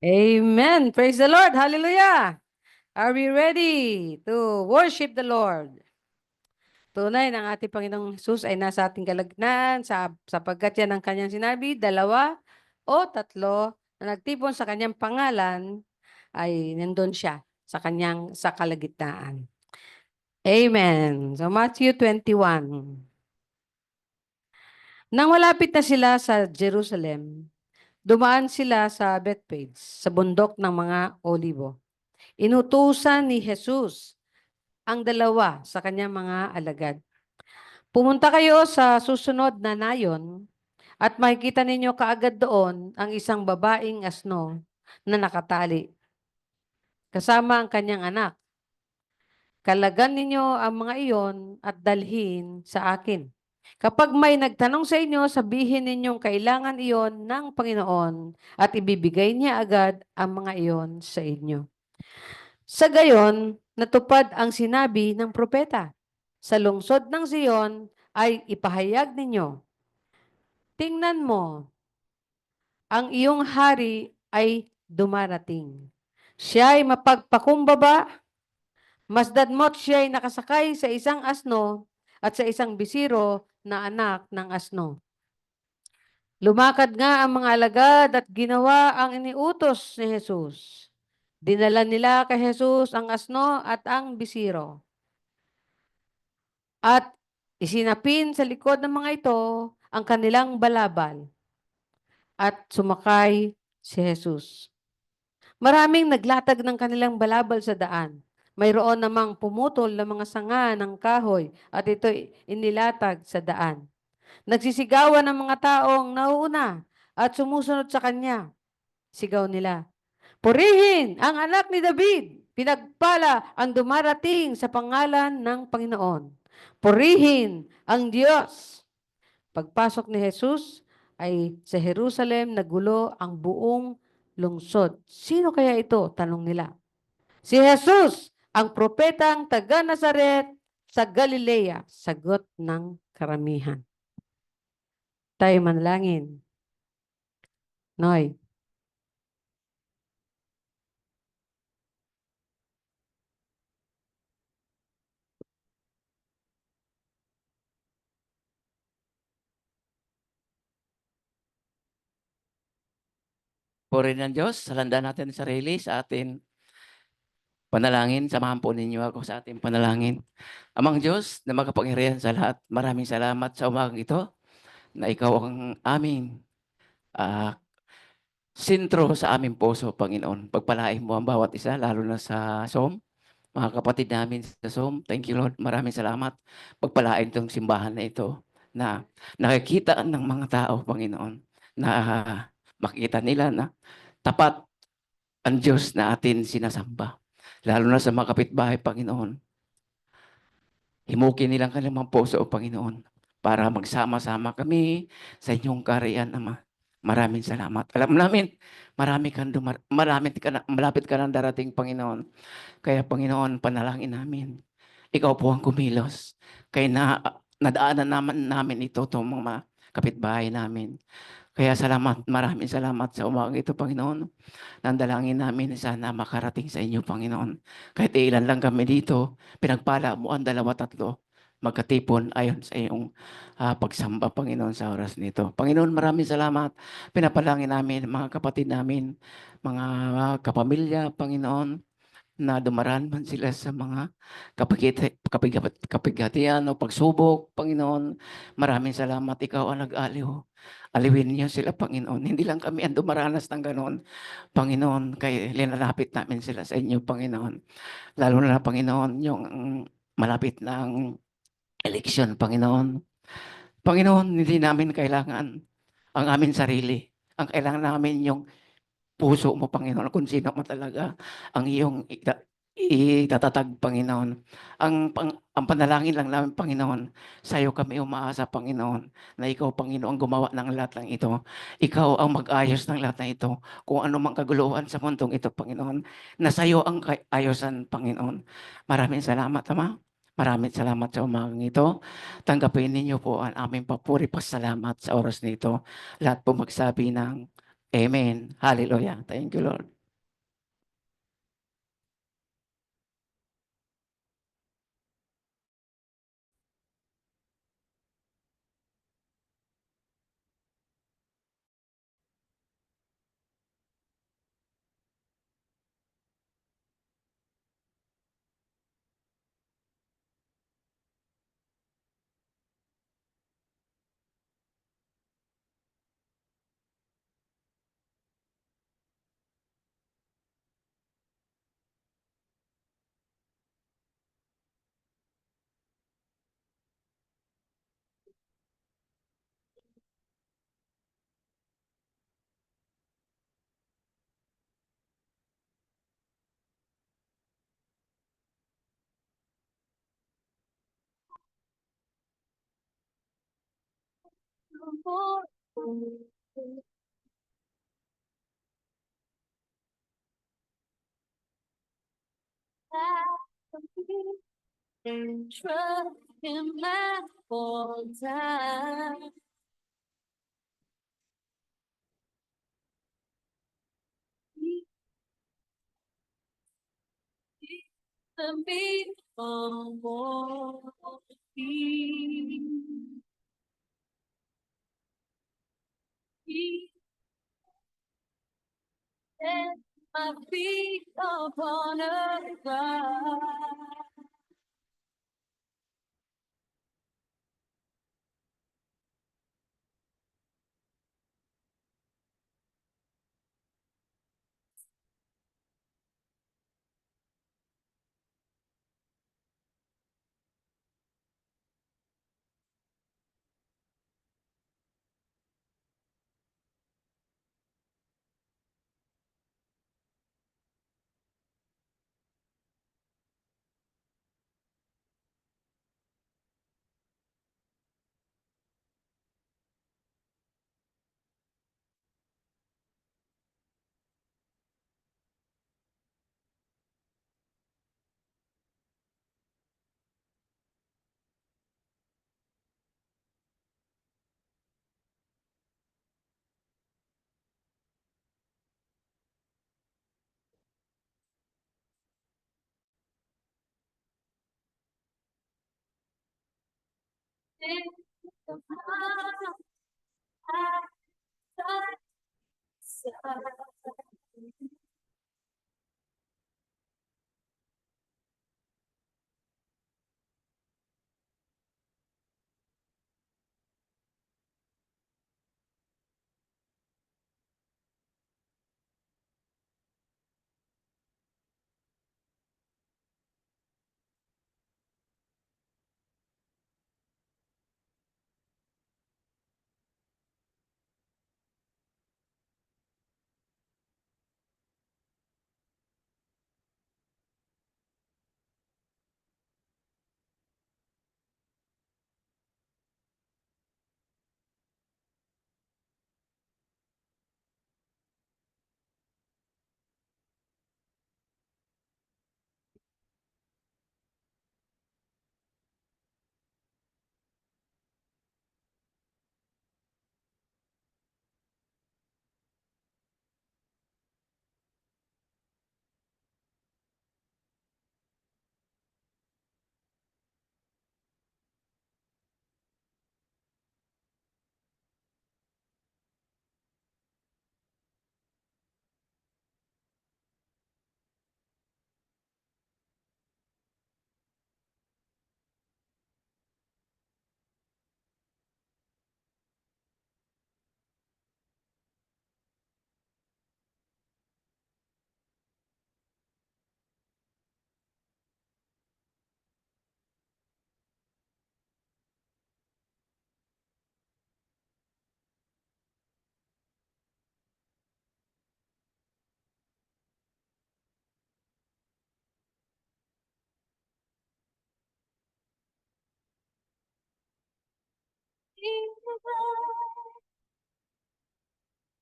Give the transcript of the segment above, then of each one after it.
Amen. Praise the Lord. Hallelujah. Are we ready to worship the Lord? Tunay ng ating Panginoong Jesus ay nasa ating kalagnan sapagkat yan ang kanyang sinabi, dalawa o tatlo na nagtipon sa kanyang pangalan ay nandun siya sa kalagitnaan. Amen. So Matthew 21. Nang malapit na sila sa Jerusalem, dumaan sila sa Bethphage, sa bundok ng mga Olibo. Inutusan ni Jesus ang dalawa sa kanyang mga alagad. Pumunta kayo sa susunod na nayon at makikita ninyo kaagad doon ang isang babaeng asno na nakatali, kasama ang kanyang anak. Kalagan ninyo ang mga iyon at dalhin sa akin. Kapag may nagtanong sa inyo, sabihin ninyong kailangan iyon ng Panginoon at ibibigay niya agad ang mga iyon sa inyo. Sa gayon, natupad ang sinabi ng propeta. Sa lungsod ng Zion ay ipahayag ninyo. Tingnan mo, ang iyong hari ay dumarating. Siya ay mapagpakumbaba, masdad mo't siya ay nakasakay sa isang asno at sa isang bisiro na anak ng asno. Lumakad nga ang mga alagad at ginawa ang iniutos ni Jesus. Dinala nila kay Jesus ang asno at ang bisiro. At isinapin sa likod ng mga ito ang kanilang balabal. At sumakay si Jesus. Maraming naglatag ng kanilang balabal sa daan. Mayroon namang pumutol ng mga sanga ng kahoy at ito inilatag sa daan. Nagsisigawan ng mga taong nauuna at sumusunod sa kanya. Sigaw nila, "Purihin ang anak ni David! Pinagpala ang dumarating sa pangalan ng Panginoon. Purihin ang Diyos!" Pagpasok ni Jesus ay sa Jerusalem nagulo ang buong lungsod. Sino kaya ito? Tanong nila. Si Jesus, ang propetang taga Nazaret sa Galilea, sagot ng karamihan. Tayo manalangin. Noy. Purihin ng Diyos, salanda natin ang sarili sa atin panalangin. Samahan po ninyo ako sa ating panalangin. Amang Diyos na makapangyarihan sa lahat, maraming salamat sa umagang ito na ikaw ang aming sentro sa aming puso, Panginoon. Pagpalain mo ang bawat isa, lalo na sa SOM, mga kapatid namin sa SOM. Thank you, Lord. Maraming salamat. Pagpalain itong simbahan na ito na nakikita ng mga tao, Panginoon, na makikita nila na tapat ang Diyos na atin sinasamba. Lalo na sa mga kapitbahay, Panginoon. Himukin nilang kanilang puso, Panginoon, para magsama-sama kami sa inyong kaharian, Ama. Maraming salamat. Alam namin, malapit ka ng darating, Panginoon. Kaya, Panginoon, panalangin namin. Ikaw po ang kumilos. Kaya nadaanan namin ito, itong mga kapitbahay namin. Kaya salamat, maraming salamat sa umagang ito, Panginoon. Nandalangin namin sana makarating sa inyo, Panginoon. Kahit ilan lang kami dito, pinagpala mo ang 2-3 magkatipon ayon sa iyong pagsamba, Panginoon, sa oras nito. Panginoon, maraming salamat. Pinapalangin namin mga kapatid namin, mga kapamilya, Panginoon, na dumaraan man sila sa mga kapigatian o pagsubok, Panginoon. Maraming salamat. Ikaw ang nag-aliw. Aliwin niyo sila, Panginoon. Hindi lang kami ang dumaranas ng ganon, Panginoon. Kaya linalapit namin sila sa inyo, Panginoon. Lalo na, Panginoon, yung malapit ng eleksyon, Panginoon. Panginoon, hindi namin kailangan ang aming sarili. Ang kailangan namin yung puso mo, Panginoon, kung sino mo talaga ang iyong itatatag, Panginoon. Ang panalangin lang namin, Panginoon, sa iyo kami umaasa, Panginoon, na ikaw, Panginoon, gumawa ng lahat ng ito. Ikaw ang mag-ayos ng lahat ng ito. Kung ano mang kaguluhan sa mundong ito, Panginoon, na sa iyo ang ayosan, Panginoon. Maraming salamat, Ama. Maraming salamat sa umagang ito. Tanggapin ninyo po ang aming papuri pasalamat sa oras nito. Lahat po magsabi ng Amen. Hallelujah. Thank you, Lord. Trust him at all times. The beat on he set my feet upon a rock.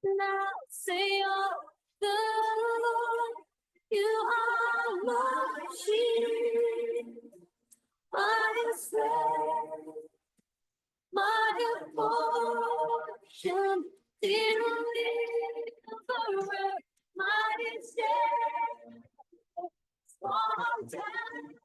Now say all good, you are my shield. my strength, my portion, deliverer, mighty Savior, strong tower.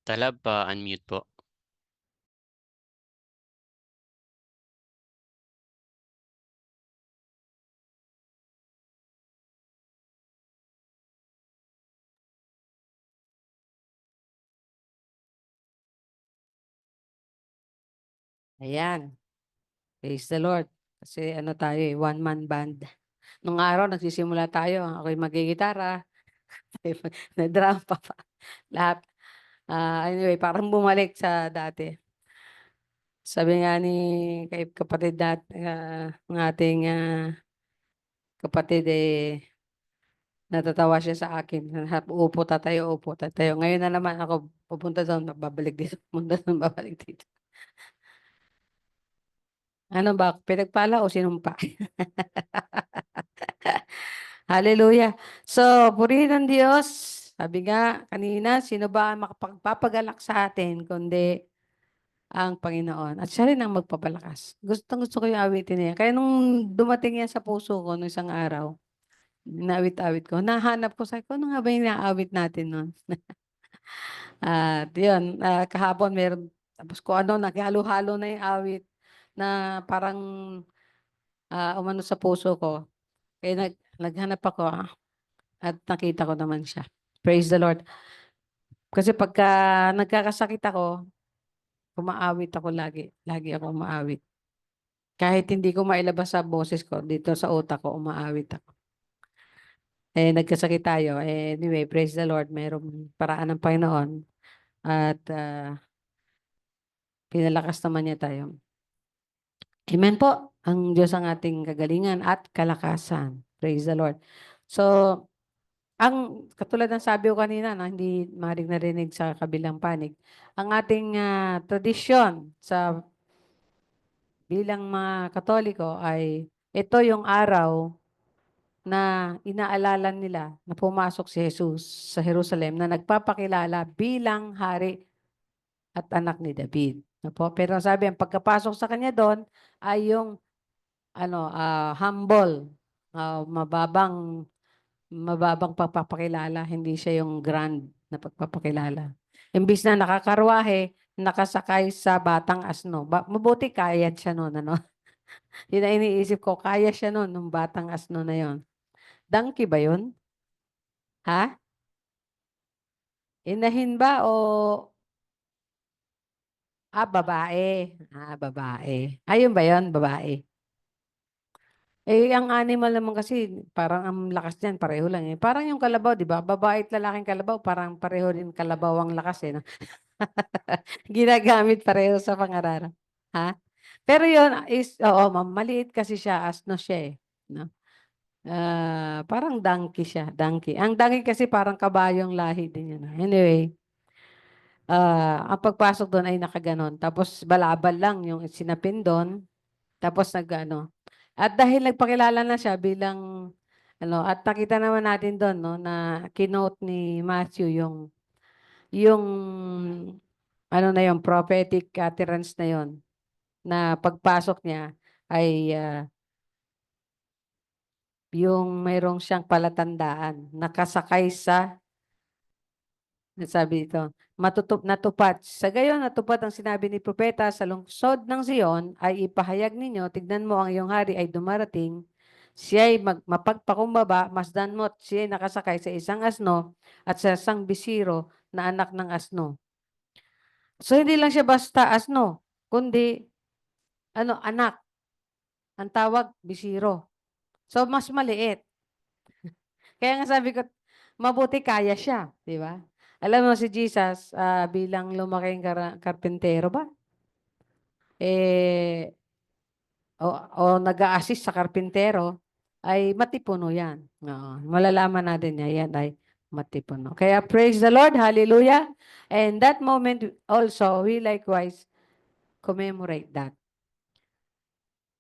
Talab, unmute po. Ayan. Praise the Lord. Kasi ano tayo eh, one-man band. Nung araw, nagsisimula tayo. Ako'y magigitara. Na-drum pa. Lahat. Anyway, parang bumalik sa dati. Sabi nga ni kapatid ng ating kapatid natatawa siya sa akin. Upo tatayo. Ngayon na naman ako pupunta doon, babalik dito, pupunta doon, babalik dito. Ano ba? Pinagpala o sinumpa? Hallelujah. So, purihin ng Diyos. Sabi nga kanina, sino ba ang makapagpapagalak sa atin kundi ang Panginoon. At siya rin ang magpapalakas. Gusto ko yung awitin niya. Kaya nung dumating yan sa puso ko nung isang araw, nawit-awit ko, nahanap ko, sabi ko, ano nga ba yung naawit natin nun? At yun, kahapon meron, tapos ko ano, naghalo-halo na yung awit na parang umano sa puso ko. Kaya naghanap ako at nakita ko naman siya. Praise the Lord. Kasi pagka nagkakasakit ako, umaawit ako lagi. Lagi ako umaawit. Kahit hindi ko mailabas sa boses ko, dito sa utak ko, umaawit ako. Nagkasakit tayo. Anyway, praise the Lord. Mayroong paraan ng Panginoon. At pinalakas naman niya tayo. Amen po. Ang Diyos ang ating kagalingan at kalakasan. Praise the Lord. So, katulad ng sabi ko kanina, na hindi maring narinig sa kabilang panig, ang ating tradisyon sa bilang mga Katoliko ay ito yung araw na inaalala nila na pumasok si Jesus sa Jerusalem na nagpapakilala bilang hari at anak ni David. Pero sabi, ang pagkapasok sa kanya doon ay yung humble, mababang pagpapakilala, hindi siya yung grand na pagpapakilala. Imbis na nakakarwahe, nakasakay sa batang asno. Mabuti kaya siya noon, ano? Yun ang iniisip ko, kaya siya noon, nung batang asno na yon. Donkey ba yun? Ha? Inahin ba o babae? Babae. Ayun ba 'yon, babae? Ang animal naman kasi parang ang lakas niyan pareho lang, eh. Parang yung kalabaw, 'di ba? Babae at lalaking kalabaw parang pareho din kalabaw ang lakas, eh, 'no? Ginagamit pareho sa pangangaral. Ha? Pero 'yun is oo, maliit kasi siya, asno siya, eh, 'no? Parang donkey siya, donkey. Ang donkey kasi parang kabayong lahi din 'yun, anyway. Ang pagpasok doon ay nakaganon. Tapos balabal lang yung sinapin doon. Tapos nag-ano. At dahil nagpakilala na siya bilang at nakita naman natin doon, no, na kinote ni Matthew yung na yung prophetic utterance na yon, na pagpasok niya ay yung mayroong siyang palatandaan, nakasakay sa. Sabi ito, natupad. Sa gayon, natupad ang sinabi ni Propeta, sa lungsod ng Zion ay ipahayag ninyo, tignan mo ang iyong hari ay dumarating, siya ay mapagpakumbaba, masdan mo, siya ay nakasakay sa isang asno at sa isang bisiro na anak ng asno. So, hindi lang siya basta asno, kundi, anak. Ang tawag, bisiro. So, mas maliit. Kaya nga sabi ko, mabuti kaya siya, di ba? Alam mo si Jesus, bilang lumaking karpentero ba? Eh, o nag-a-assist sa karpentero, ay matipuno yan. Oo, malalaman natin niya, yan ay matipuno. Kaya praise the Lord, hallelujah. And that moment also, we likewise commemorate that.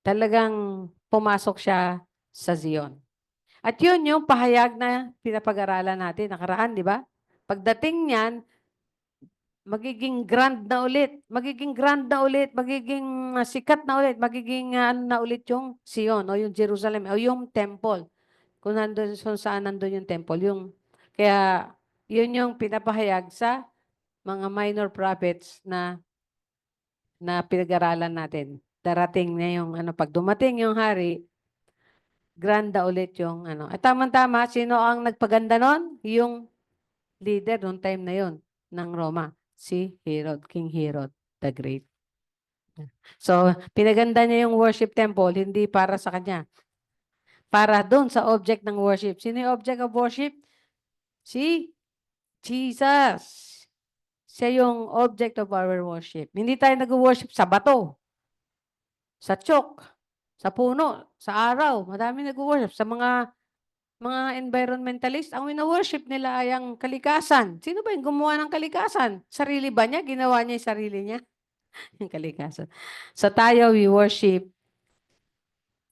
Talagang pumasok siya sa Zion. At yun yung pahayag na pinapag-aralan natin nakaraan, di ba? Pagdating niyan, magiging grand na ulit. Magiging grand na ulit. Magiging sikat na ulit. Magiging na ulit yung Sion o yung Jerusalem o yung temple. Kung saan nandun yung temple. Kaya yun yung pinapahayag sa mga minor prophets na pinag-aralan natin. Darating na yung pag dumating yung hari, grand na ulit yung At tama-tama, sino ang nagpaganda nun? Yung leader noong time na yon ng Roma, si Herod, King Herod the Great. So, pinaganda niya yung worship temple, hindi para sa kanya. Para doon sa object ng worship. Sino yung object of worship? Si Jesus. Siya yung object of our worship. Hindi tayo nag-worship sa bato, sa chok, sa puno, sa araw. Madami nag-worship. Sa mga environmentalist, ang wina-worship nila ay ang kalikasan. Sino ba yung gumawa ng kalikasan? Sarili ba niya? Ginawa niya yung sarili niya? Yung kalikasan. So tayo, we worship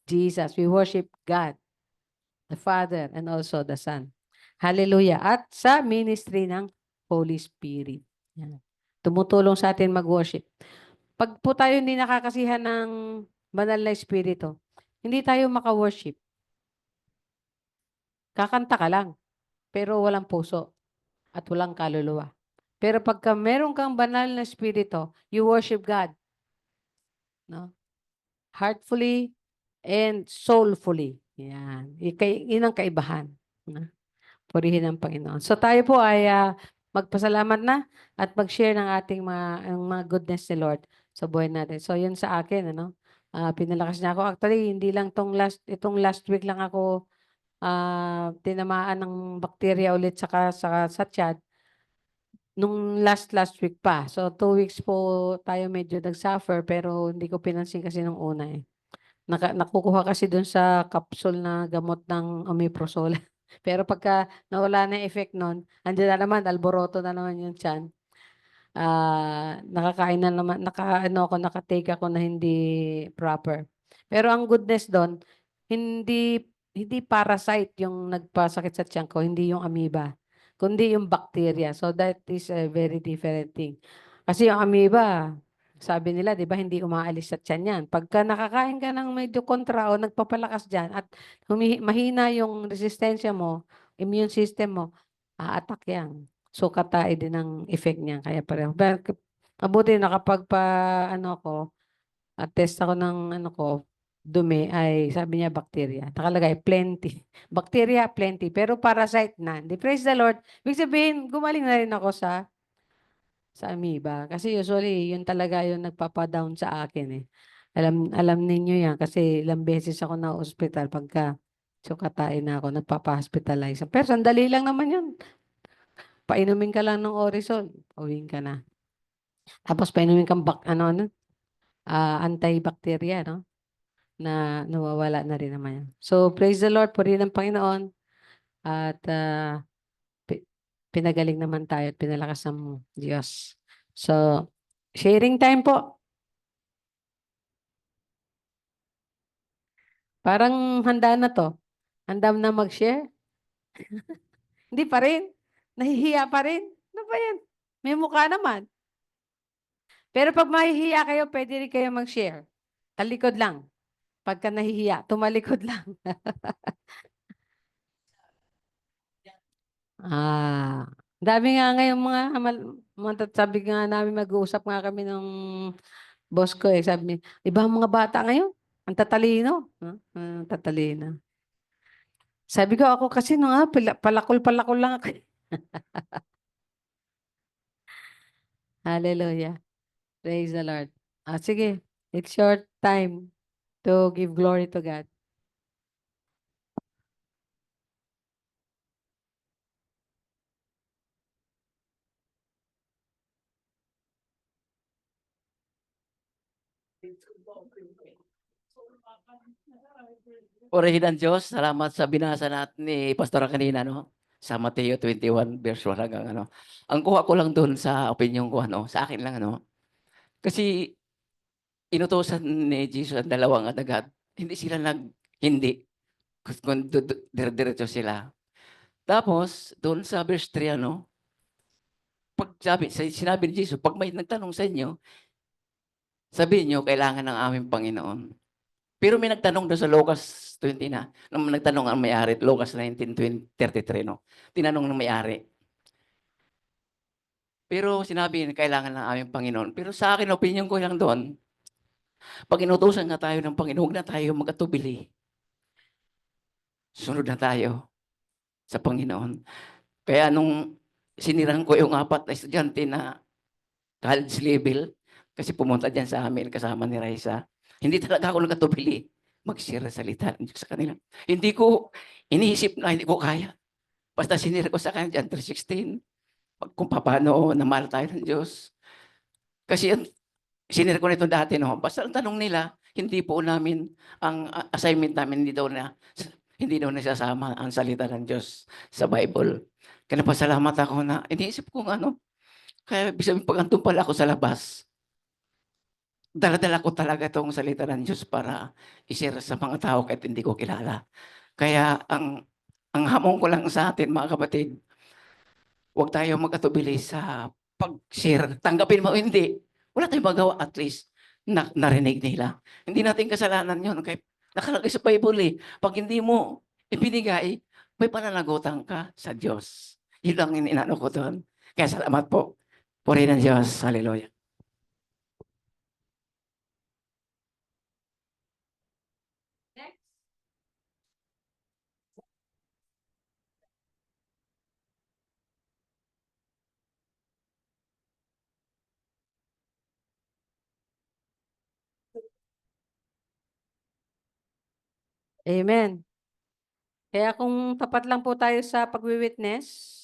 Jesus. We worship God, the Father, and also the Son. Hallelujah. At sa ministry ng Holy Spirit. Yan. Tumutulong sa atin mag-worship. Pag po tayo hindi nakakasihan ng banal na Espiritu, hindi tayo maka-worship. Kakanta ka lang, pero walang puso at walang kaluluwa. Pero pagka meron kang banal na Espiritu, you worship God. No? Heartfully and soulfully. Yan. Yun ang kaibahan. No? Purihin ang Panginoon. So tayo po ay magpasalamat na at mag-share ng ating mga goodness ni Lord sa buhay natin. So yun sa akin, pinalakas niya ako. Actually, hindi lang itong last week lang ako tinamaan ng bakterya ulit sa tiyan. Nung last week pa. So 2 weeks po tayo medyo nag-suffer pero hindi ko pinansin kasi nung una eh. Nakukuha kasi dun sa capsule na gamot ng omeprazole. Pero pagka nawala na yung effect nun, andiyan na naman, alboroto na naman yung tiyan. Nakakain na naman, nakatake ako na hindi proper. Pero ang goodness doon, hindi parasite yung nagpasakit sa tiyan ko, hindi yung amoeba, kundi yung bacteria. So that is a very different thing. Kasi yung amoeba, sabi nila, di ba, hindi umaalis sa tiyan yan. Pagka nakakain ka ng medyo kontra o nagpapalakas dyan at mahina yung resistensya mo, immune system mo, a-attack yan. So, katay din ang effect niya. Kaya pareho. Mabuti nakapagpa, test ako ng, dumi ay sabi niya bacteria. Nakalagay plenty. Bacteria plenty pero parasite none. Di praise the Lord. Ibig sabihin, gumaling na rin ako sa amoeba kasi usually yun talaga yung nagpapa-down sa akin eh. Alam ninyo yan kasi ilang beses ako na ospital pagka sukatain na ako, nagpapa-hospitalize. Pero sandali lang naman yun. Painumin ka lang ng Orisol, uwiin ka na. Tapos painumin kang antibacteria, no? Na nawawala na rin naman yan. So, praise the Lord, purihin ng Panginoon. At pinagaling naman tayo at pinalakas ng Diyos. So, sharing time po. Parang handa na to. Handa na mag-share? Hindi pa rin. Nahihiya pa rin. Ano ba yan? May mukha naman. Pero pag mahihiya kayo, pwede rin kayo mag-share. Talikod lang. Pagka nahihiya, tumalikod lang. Dami nga ngayon sabi nga namin mag-uusap nga kami ng boss ko eh. Sabi niya, ibang mga bata ngayon, ang tatalino. Ang tatalino. Sabi ko, ako kasi palakol-palakol lang ako. Hallelujah. Praise the Lord. Sige, it's your time to give glory to God. Purihin ang Diyos, salamat sa binasa natin ni Pastor kanina, no? Sa Mateo 21, verse 1 hanggang ano. Ang kuha ko lang doon sa opinion ko, ano, sa akin lang, ano. Kasi inutosan ni Jesus ang dalawang alagad. Hindi sila hindi. Kung dire-diretso sila. Tapos, doon sa verse 3, ano, sinabi ni Jesus, pag may nagtanong sa inyo, sabihin nyo, kailangan ng aming Panginoon. Pero may nagtanong doon sa Lucas 20 na, nung nagtanong ang may-ari, Lucas 19:33, no? Tinanong ng may-ari. Pero sinabi niya, kailangan ng aming Panginoon. Pero sa akin, opinion ko lang doon, pag inutusan nga tayo ng Panginoon, huwag na tayo mag-atubili. Sunod na tayo sa Panginoon. Kaya nung sinirang ko yung 4 na estudyante na college level, kasi pumunta dyan sa amin kasama ni Raisa, hindi talaga ako nag-atubili mag-share sa salita ng Diyos sa kanila. Hindi ko iniisip na hindi ko kaya. Basta sinira ko sa kanila dyan, 3:16, kung paano na mahal tayo ng Diyos. Kasi sinira ko nito dati, no? Basta ang tanong nila, hindi po namin, ang assignment namin, hindi daw nasasama ang salita ng Diyos sa Bible. Kaya pasalamat ako na, iniisip ko ano, kaya bisa pag andun pala ako sa labas, dala-dala ko talaga itong salita ng Diyos para i-share sa mga tao kahit hindi ko kilala. Kaya ang hamon ko lang sa atin, mga kapatid, huwag tayo mag-atubili sa pag-share. Tanggapin mo o hindi. Wala tayong magawa, at least narinig nila. Hindi natin kasalanan yun. Kaya nakalagay sa Bible eh. Pag hindi mo ibinigay, may pananagutan ka sa Diyos. Yun lang inano ko doon. Kaya salamat po. Purihin ng Diyos. Hallelujah. Amen. Kaya kung tapat lang po tayo sa pagwi-witness,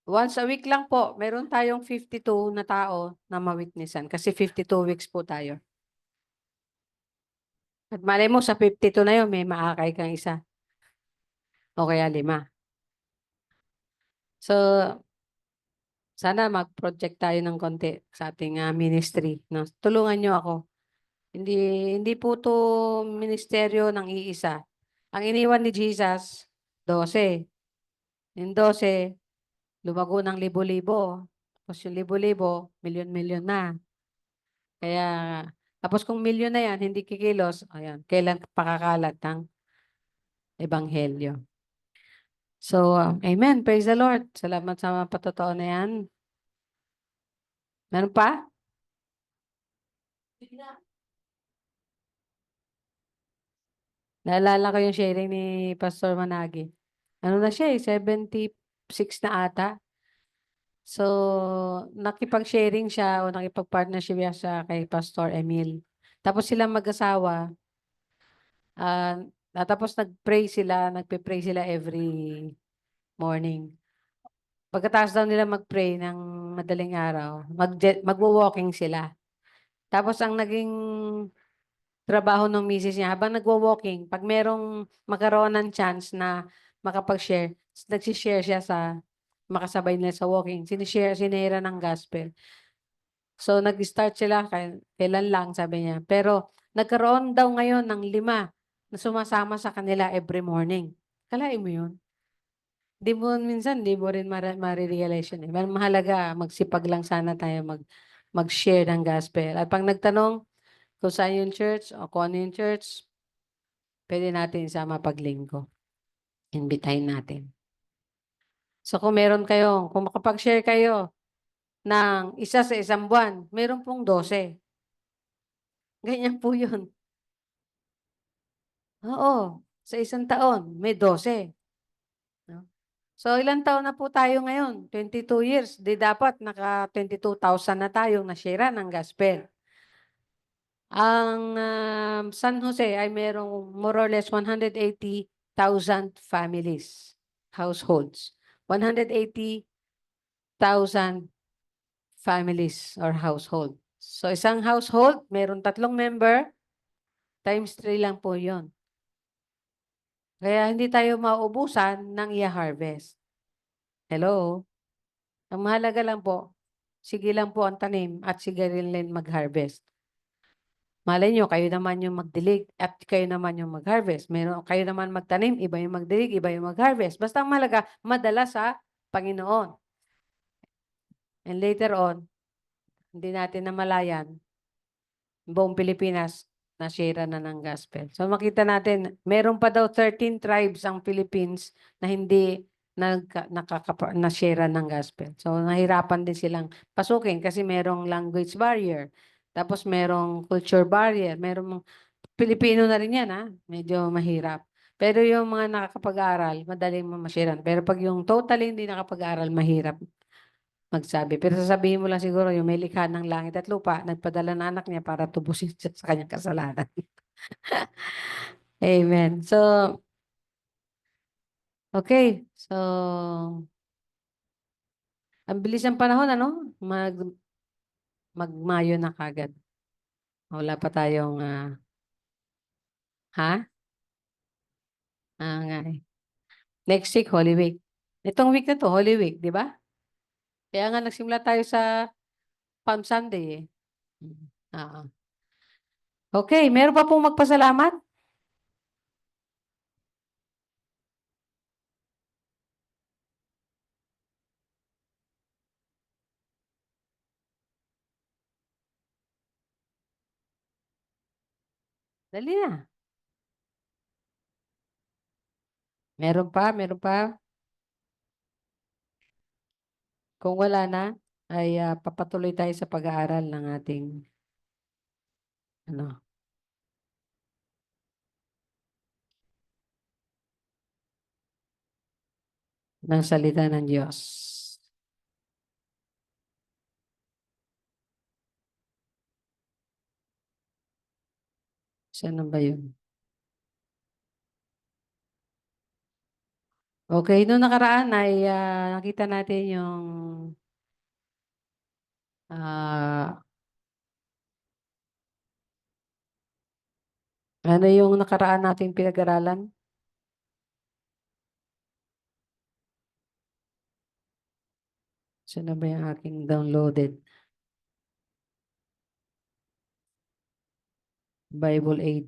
once a week lang po, meron tayong 52 na tao na ma-witnessan kasi 52 weeks po tayo. At malay mo, sa 52 na yun, may maakay kang isa. O kaya 5. So, sana mag-project tayo ng konti sa ating ministry. No? Tulungan nyo ako. Hindi po to ministeryo ng iisa. Ang iniwan ni Jesus, 12. Yung 12, lumago ng libo-libo. Tapos yung libo-libo, milyon-milyon na. Kaya, tapos kung milyon na yan, hindi kikilos, ayan, kailan pakakalat ng ebanghelyo. So, amen. Praise the Lord. Salamat sa mga patotoo na yan. Meron pa? Naalala ko yung sharing ni Pastor Managi. Ano na siya 76 na ata. So, nakipag-sharing siya o nakipag-partnership siya kay Pastor Emil. Tapos silang mag-asawa, ah, tapos nagpe-pray sila every morning. Pagkatapos daw nila mag-pray ng madaling araw, magwo-walking sila. Tapos ang naging trabaho ng misis niya, habang nagwo-walking, pag merong magkaroon ng chance na makapag-share, nagsishare siya sa makasabay nila sa walking. Sinira ng gospel. So, nag-start sila, kailan lang, sabi niya. Pero, nagkaroon daw ngayon ng 5 na sumasama sa kanila every morning. Kalain mo yun? Minsan, di mo rin marirealize yun. Mahalaga, magsipag lang sana tayo mag-share ng gospel. At pag nagtanong kung saan yung church o kung ano yung church, pwede natin isama paglinggo. Imbitahin natin. So, kung makapag-share kayo ng isa sa isang buwan, meron pong 12. Ganyan po yun. Oo, sa isang taon, may 12. No? So, ilang taon na po tayo ngayon? 22 years. Di dapat naka 22,000 na tayong na-share ng gospel. Ang San Jose ay merong more or less 180,000 families, households. 180,000 families or household. So, isang household, meron 3 member, times 3 lang po yon. Kaya hindi tayo mauubusan ng i-harvest. Hello? Ang mahalaga lang po, sige lang po ang tanim at sige rin mag-harvest. Malay nyo, kayo naman yung magdilig at kayo naman yung mag-harvest. Kayo naman magtanim, iba yung magdilig, iba yung mag-harvest. Basta ang mahalaga, madala sa Panginoon. And later on, hindi natin namalayan, buong Pilipinas, na-share na ng gospel. So makita natin, meron pa daw 13 tribes ang Philippines na hindi na-share ng gospel. So nahirapan din silang pasukin kasi merong language barrier. Tapos merong culture barrier. Merong Pilipino na rin yan, ha? Medyo mahirap. Pero yung mga nakakapag-aral, madaling mamashiran. Pero pag yung totally hindi nakapag-aral, mahirap magsabi. Pero sasabihin mo lang siguro yung may likha ng langit at lupa, nagpadala ng anak niya para tubusin siya sa kanyang kasalanan. Amen. So, okay. So, ang bilis ng panahon, ano? Mag-Mayo na kagad. Wala pa tayong, ha? Nga eh. Next week, Holy Week. Itong week na to, Holy Week, di ba? Kaya nga nagsimula tayo sa Palm Sunday eh. Ah. Okay, meron pa pong magpasalamat? Dali na. Meron pa, meron pa. Kung wala na, ay papatuloy tayo sa pag-aaral ng ating ano, ng salita ng Diyos. Saan ba yun? Okay, noong nakaraan ay nakita natin yung ano yung nakaraan nating pinag-aralan? Saan na ba yung aking downloaded? Bible Aid.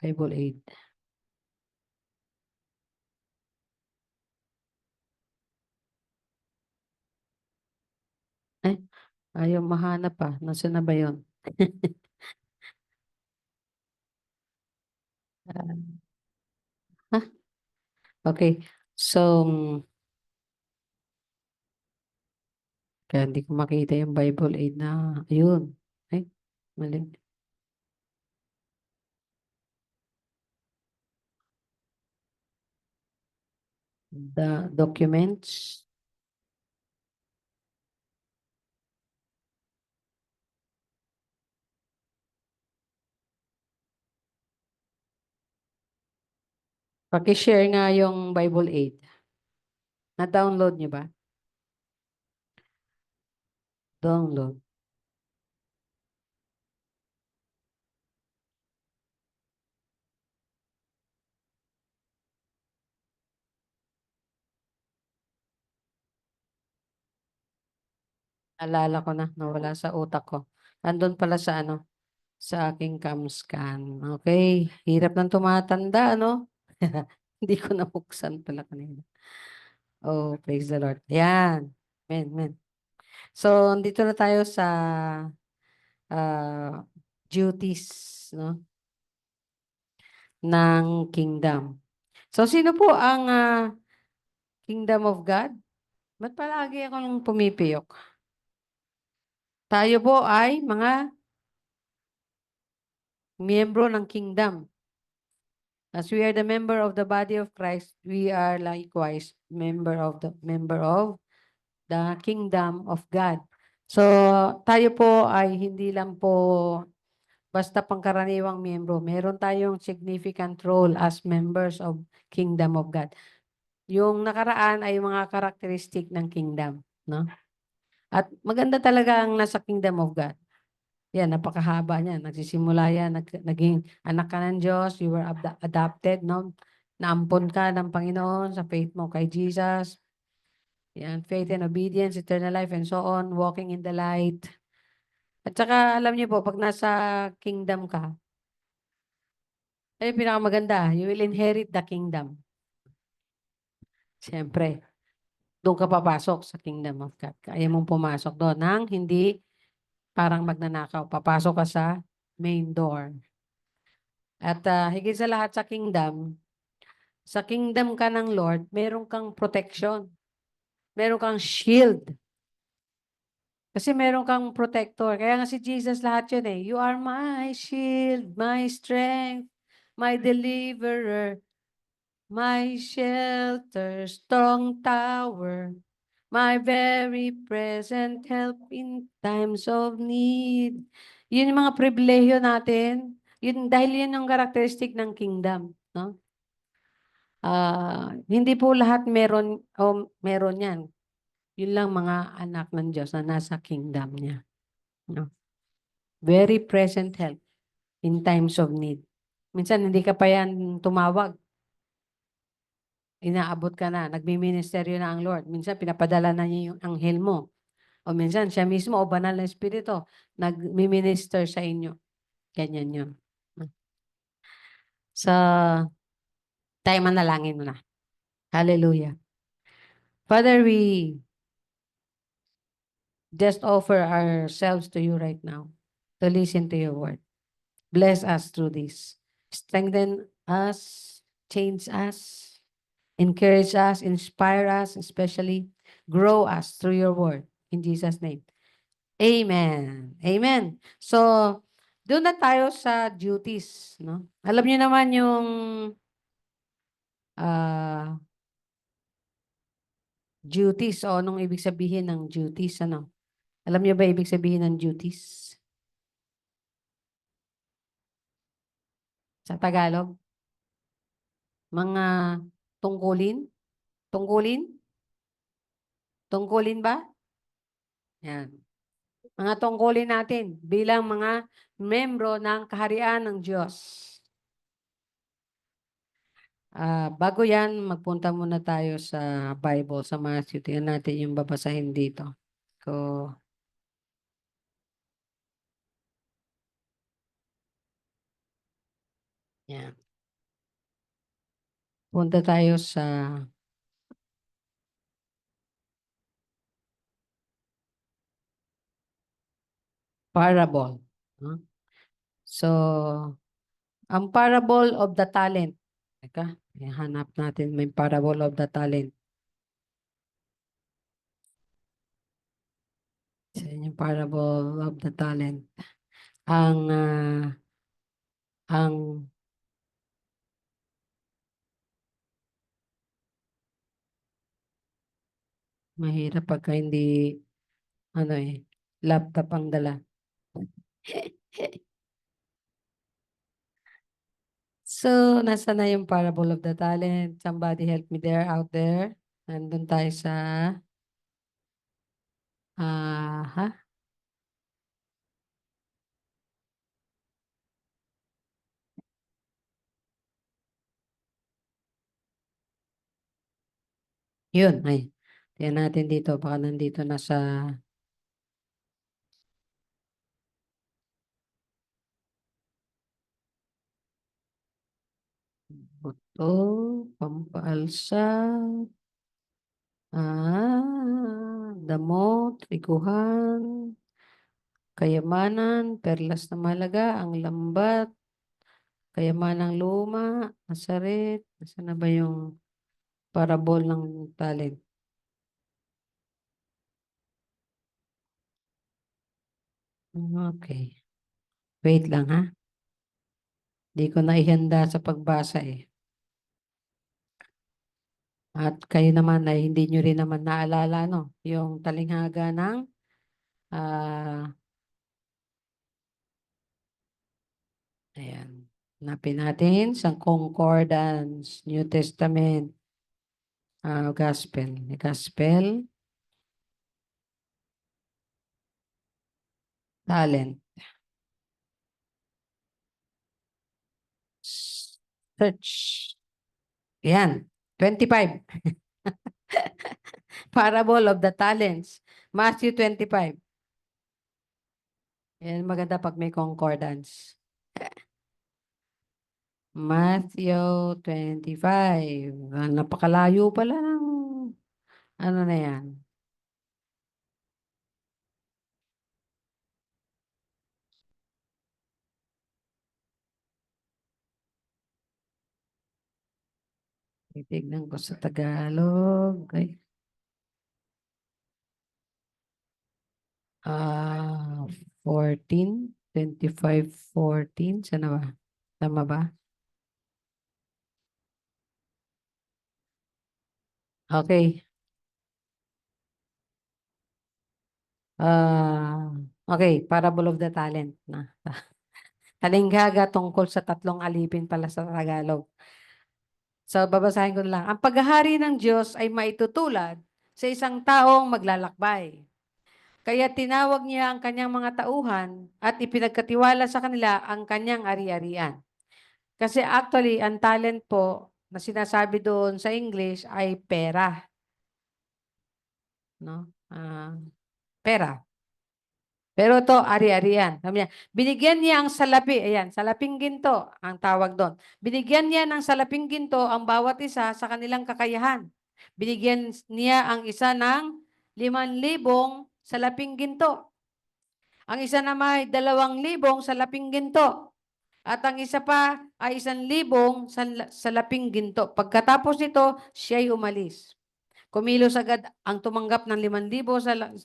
Bible Aid. Eh, ayaw mahanap pa. Nasaan na ba yun? Ah, okay. So, kaya hindi ko makita yung Bible Aid na, ayun. Ay, mali. the documents. Paki-share nga yung Bible Aid. Na-download niyo ba? Download. Alala ko na, nawala sa utak ko. Andun pala sa ano, sa aking camscan. Okay, hirap ng tumatanda, no? Hindi ko nabuksan pala kanina. Oh, praise the Lord. Yan. Amen, amen. So, dito na tayo sa ah, duties, no, ng kingdom. So, sino po ang kingdom of God? Ba't palagi akong pumipiyok? Tayo po ay mga miyembro ng kingdom. As we are the member of the body of Christ, we are likewise member of the kingdom of God. So, tayo po ay hindi lang po basta pangkaraniwang miyembro. Meron tayong significant role as members of kingdom of God. Yung nakaraan ay mga karakteristik ng kingdom, no? At maganda talaga ang nasa kingdom of God. Yan, napakahaba niyan. Nagsisimula yan, naging anak ka ng Diyos, you were adopted, no? Naampon ka ng Panginoon sa faith mo kay Jesus. Yan, faith and obedience, eternal life, and so on, walking in the light. At saka, alam niyo po, pag nasa kingdom ka, ay pinakamaganda, you will inherit the kingdom. Siyempre, doon ka papasok sa kingdom of God. Kaya mong pumasok doon nang hindi parang magnanakaw. Papasok ka sa main door. At higit sa lahat sa kingdom ka ng Lord, meron kang protection. Meron kang shield. Kasi meron kang protector. Kaya nga si Jesus lahat yun eh. You are my shield, my strength, my deliverer, my shelter, strong tower, my very present help in times of need. Yun yung mga pribilehiyo natin. Yun, dahil yun yung karakteristik ng kingdom. No? Hindi po lahat meron yan. Yun lang mga anak ng Diyos na nasa kingdom niya. No? Very present help in times of need. Minsan hindi ka pa yan tumawag. Inaabot ka na. Nagmi-ministeryo na ang Lord. Minsan pinapadala na niya yung anghel mo. O minsan siya mismo o banal na espiritu nagmi-minister sa inyo. Ganyan yun. Sa tayo manalangin mo na. Hallelujah. Father, we just offer ourselves to you right now to listen to your word. Bless us through this. Strengthen us, change us, encourage us, inspire us, especially grow us through your word. In Jesus' name. Amen. Amen. So, doon na tayo sa duties. No? Alam niyo naman yung duties o anong ibig sabihin ng duties. Ano? Alam niyo ba ibig sabihin ng duties? Sa Tagalog? Mga tungkulin? Tungkulin? Tungkulin ba? Yan. Mga tungkulin natin bilang mga membro ng kaharian ng Diyos. Bago yan, magpunta muna tayo sa Bible, sa Matthew. Tingnan natin yung babasahin dito. So, yan. Punta tayo sa parable. No? So, ang parable of the talent. Teka, hanap natin may parable of the talent. So, yung parable of the talent. Ang Mahirap pagka hindi, laptop ang dala. So, nasa na yung parable of the talent? Somebody help me there, out there. Nandun tayo sa, ha? Yun, ay. Tingnan natin dito, baka nandito na sa, buto, pampaalsa, damo, trikuhan, kayamanan, perlas na malaga, ang lambat, kayamanang luma, Nazaret, nasa na ba yung parable ng talent? Okay. Wait lang ha. Di ko na ihanda sa pagbasa eh. At kayo naman ay hindi nyo rin naman naalala, no? Yung talinghaga ng ayan. Hanapin natin sa Concordance, New Testament, Gospel. Gospel, talent. Search. Ayan. 25. Parable of the talents. Matthew 25. Yan maganda pag may concordance. Matthew 25. Napakalayo pala ng ano na yan. Titignan ko sa Tagalog. Ay. 14, 25, 14. Sana ba? Tama ba? Okay. Okay, Parable of the Talent na. Talinghaga tungkol sa tatlong alipin pala sa Tagalog. So, babasahin ko na lang. Ang paghahari ng Diyos ay maitutulad sa isang taong maglalakbay. Kaya tinawag niya ang kanyang mga tauhan at ipinagkatiwala sa kanila ang kanyang ari-arian. Kasi actually, ang talent po na sinasabi doon sa English ay pera. No? Pera. Pero ito, ari-arian. Sabi niya, binigyan niya ang salapi. Ayan, salaping ginto ang tawag doon. Binigyan niya ng salaping ginto ang bawat isa sa kanilang kakayahan. Binigyan niya ang isa ng 5,000 salaping ginto. Ang isa naman ay 2,000 salaping ginto. At ang isa pa ay 1,000 salaping ginto. Pagkatapos nito, siya'y umalis. Kumilos agad ang tumanggap ng 5,000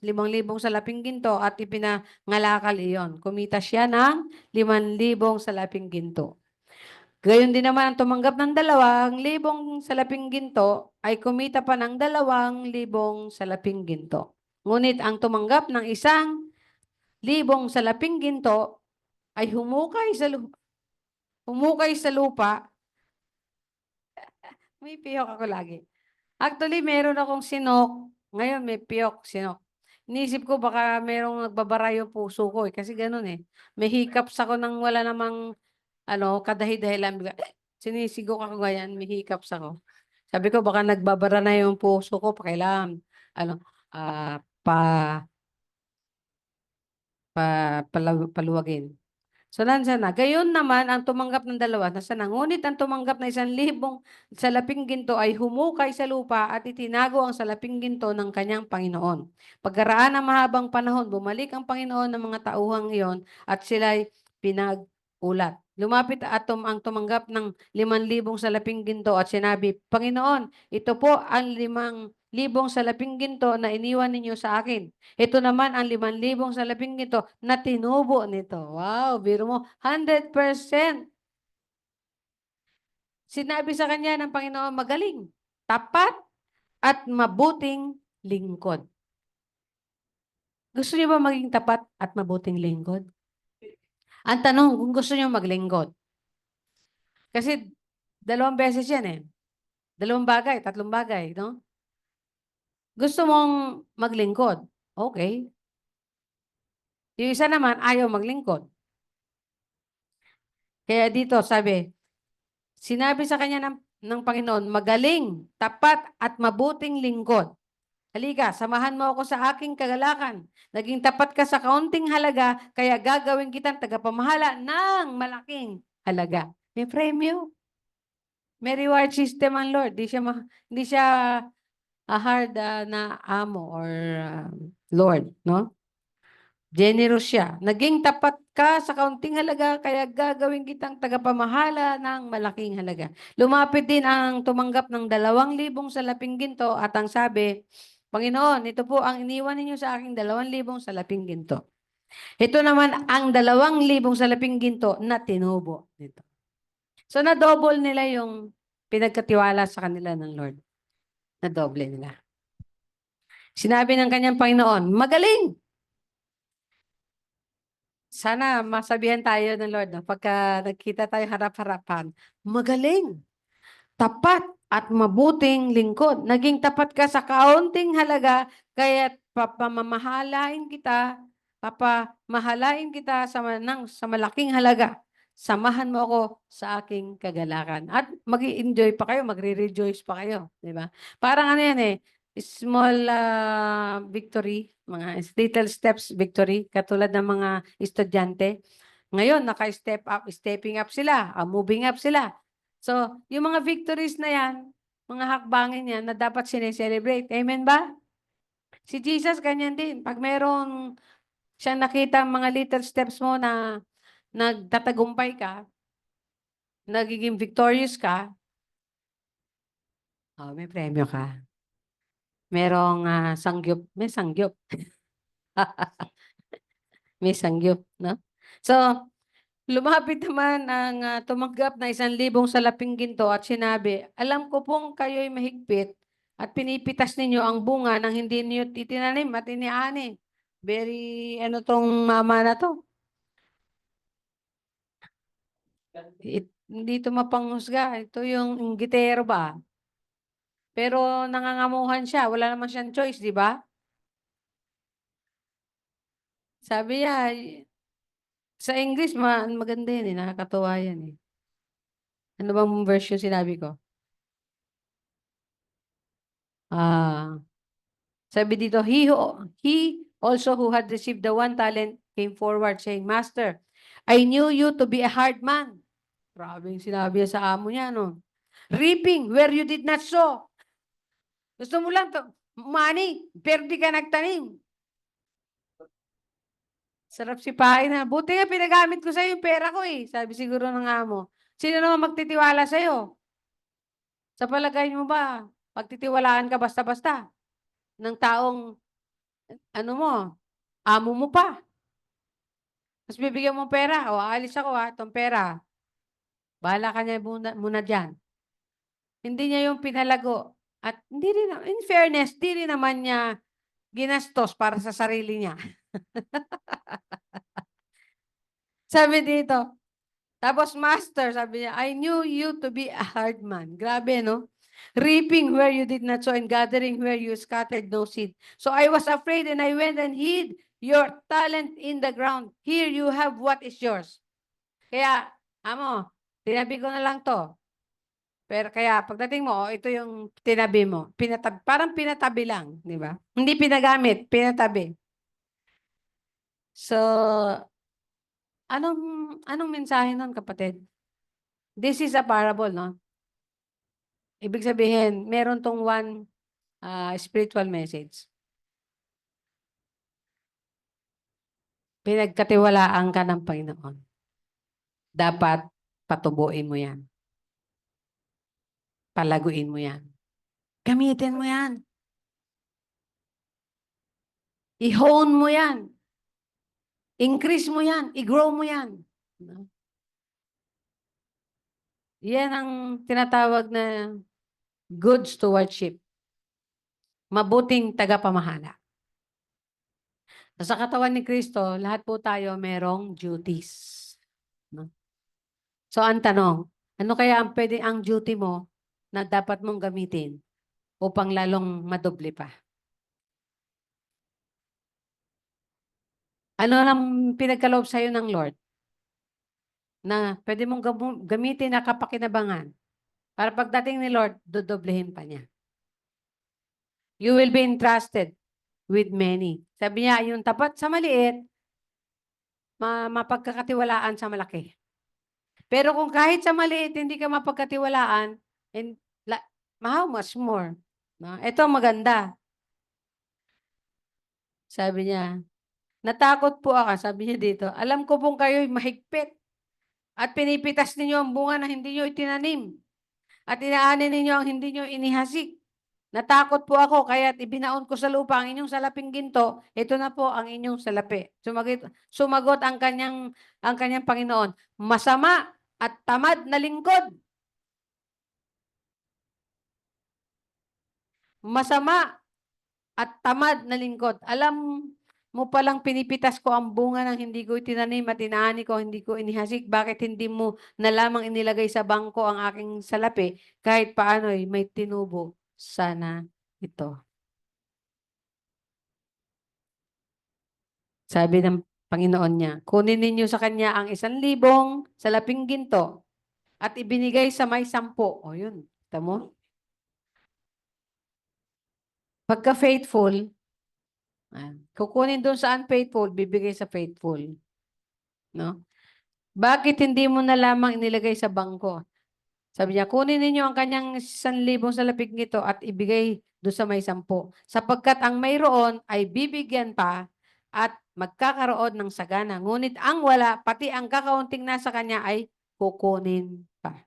salaping ginto at ipinangalakal iyon. Kumita siya ng 5,000 salaping ginto. Gayon din naman ang tumanggap ng 2,000 salaping ginto ay kumita pa ng 2,000 salaping ginto. Ngunit ang tumanggap ng 1,000 salaping ginto ay humukay sa lupa. May piyok ako lagi. Actually, meron akong sinok. Ngayon, may piyok, sinok. Inisip ko baka merong nagbabara yung puso ko eh. Kasi ganun eh. May hiccups ako nang wala namang kadahi-dahilan. Sinisigok ako ganyan, may hiccups ako. Sabi ko baka nagbabara na yung puso ko. Pakailangan, ah, paluwagin. So, nandiyan na. Gayon naman, ang tumanggap ng 2, nasa na. Ngunit ang tumanggap na 1,000 salaping ginto ay humukay sa lupa at itinago ang salaping ginto ng kanyang Panginoon. Pagkaraan ng mahabang panahon, bumalik ang Panginoon ng mga tauhang iyon at sila'y pinag-ulat. Lumapit at ang tumanggap ng 5,000 salaping ginto at sinabi, Panginoon, ito po ang 5,000 salaping ginto na iniwan ninyo sa akin. Ito naman ang 5,000 salaping ginto na tinubo nito. Wow, biro mo, 100%. Sinabi sa kanya ng Panginoon, magaling, tapat, at mabuting lingkod. Gusto niyo ba maging tapat at mabuting lingkod? Ang tanong, kung gusto niyo maglingkod. Kasi 2 beses yan eh. 2 bagay, 3 bagay, no? Gusto mong maglingkod. Okay. Yung isa naman, ayaw maglingkod. Kaya dito, sinabi sa kanya ng Panginoon, magaling, tapat at mabuting lingkod. Halika, samahan mo ako sa aking kagalakan. Naging tapat ka sa kaunting halaga, kaya gagawin kitang tagapamahala ng malaking halaga. May premyo. May reward system ang Lord. Hindi siya a hard na amo or Lord, no? Generous siya. Naging tapat ka sa kaunting halaga, kaya gagawin kitang tagapamahala ng malaking halaga. Lumapit din ang tumanggap ng 2,000 salaping ginto at ang sabi, Panginoon, ito po ang iniwan ninyo sa aking 2,000 salaping ginto. Ito naman ang 2,000 salaping ginto na tinubo nito. So na-double nila yung pinagkatiwala sa kanila ng Lord. Na-double nila. Sinabi ng kanyang Panginoon, magaling! Sana masabihan tayo ng Lord, no? Pagka nagkita tayo harap-harapan, magaling, tapat at mabuting lingkod. Naging tapat ka sa kaunting halaga, kaya papamahalain kita sa malaking halaga. Samahan mo ako sa aking kagalakan. At mag-i-enjoy pa kayo, magre-rejoice pa kayo. Di ba? Parang ano yan eh, small victory, mga little steps victory, katulad ng mga estudyante. Ngayon, stepping up sila, moving up sila. So, yung mga victories na yan, mga hakbangin yan na dapat sineselebrate. Amen ba? Si Jesus, ganyan din. Pag meron siyang nakita mga little steps mo na nagtatagumpay ka, nagiging victorious ka, may premyo ka. Merong sangyup. May sangyup. May sangyup, no? So, lumapit naman ang tumanggap na 1,000 salaping ginto at sinabi, alam ko pong kayo'y mahigpit at pinipitas ninyo ang bunga ng hindi niyo itinanim at iniani. Very, tong mama na to. Hindi ito mapanghusga. Ito yung inggitero ba? Pero nangangamuhan siya. Wala naman siyang choice, di ba? Sabi niya, sa English, maganda yan eh. Nakakatuwa yan eh. Ano bang version sinabi ko? Sabi dito, he also who had received the 1 talent came forward saying, Master, I knew you to be a hard man. Grabe yung sinabi sa amo niya, no? Reaping where you did not sow. Gusto mo lang to, money, pero di ka nagtanim. Sarap sipahin na. Buti nga pinagamit ko sa'yo yung pera ko eh. Sabi siguro ng amo. Sino naman magtitiwala sa'yo? Sa palagay mo ba, pagtitiwalaan ka basta-basta ng taong, amo mo pa. Tapos bibigyan mo pera, o aalis ako itong pera. Bahala ka niya muna dyan. Hindi niya yung pinalago. At hindi rin, in fairness, di rin naman niya ginastos para sa sarili niya. Sabi dito, tapos master, sabi niya, I knew you to be a hard man. Grabe, no? Reaping where you did not sow and gathering where you scattered no seed. So I was afraid and I went and hid your talent in the ground. Here you have what is yours. Kaya, tinabi ko na lang to. Pero kaya pagdating mo, ito yung tinabi mo. Parang pinatabi lang, di ba? Hindi pinagamit, pinatabi. So, anong mensahe nun, kapatid? This is a parable, no? Ibig sabihin, meron tong one spiritual message. Pinagkatiwalaan ka ng Panginoon. Dapat patubuin mo yan. Palaguin mo yan. Gamitin mo yan. I-hone mo yan. Increase mo yan. I-grow mo yan. No? Yan ang tinatawag na good stewardship. mabuting tagapamahala. Sa katawan ni Kristo, lahat po tayo merong duties. No? So, ang tanong, ano kaya ang duty mo na dapat mong gamitin upang lalong madoble pa? Ano ang pinagkaloob sa'yo ng Lord na pwede mong gamitin na kapakinabangan para pagdating ni Lord, dodoblehin pa niya. You will be entrusted with many. Sabi niya, yung tapat sa maliit, mapagkakatiwalaan sa malaki. Pero kung kahit sa maliit, hindi ka mapagkatiwalaan, how much more? No? Ito maganda. Sabi niya, natakot po ako, sabi niya dito, alam ko pong kayo'y mahigpit at pinipitas ninyo ang bunga na hindi nyo itinanim at inaanin ninyo ang hindi nyo inihasik. Natakot po ako, kaya't ibinaon ko sa lupa ang inyong salaping ginto. Ito na po ang inyong salapi. Sumagot ang kanyang Panginoon, masama at tamad na lingkod. Masama at tamad na lingkod. Alam mo palang pinipitas ko ang bunga ng hindi ko itinanim at inaani ko, hindi ko inihasik. Bakit hindi mo na lamang inilagay sa bangko ang aking salapi kahit paano'y may tinubo sana ito. Sabi ng Panginoon niya, kunin ninyo sa kanya ang 1,000 salaping ginto at ibinigay sa may 10. O yun, kita mo? Pagka faithful, kukunin doon sa unfaithful, bibigay sa faithful. No? Bakit hindi mo na lamang inilagay sa bangko? Sabi niya, kunin ninyo ang kanyang 1,000 salaping ginto at ibigay doon sa may 10. Sapagkat ang mayroon ay bibigyan pa at magkakaroon ng sagana. Ngunit ang wala, pati ang kakaunting nasa kanya ay kukunin pa.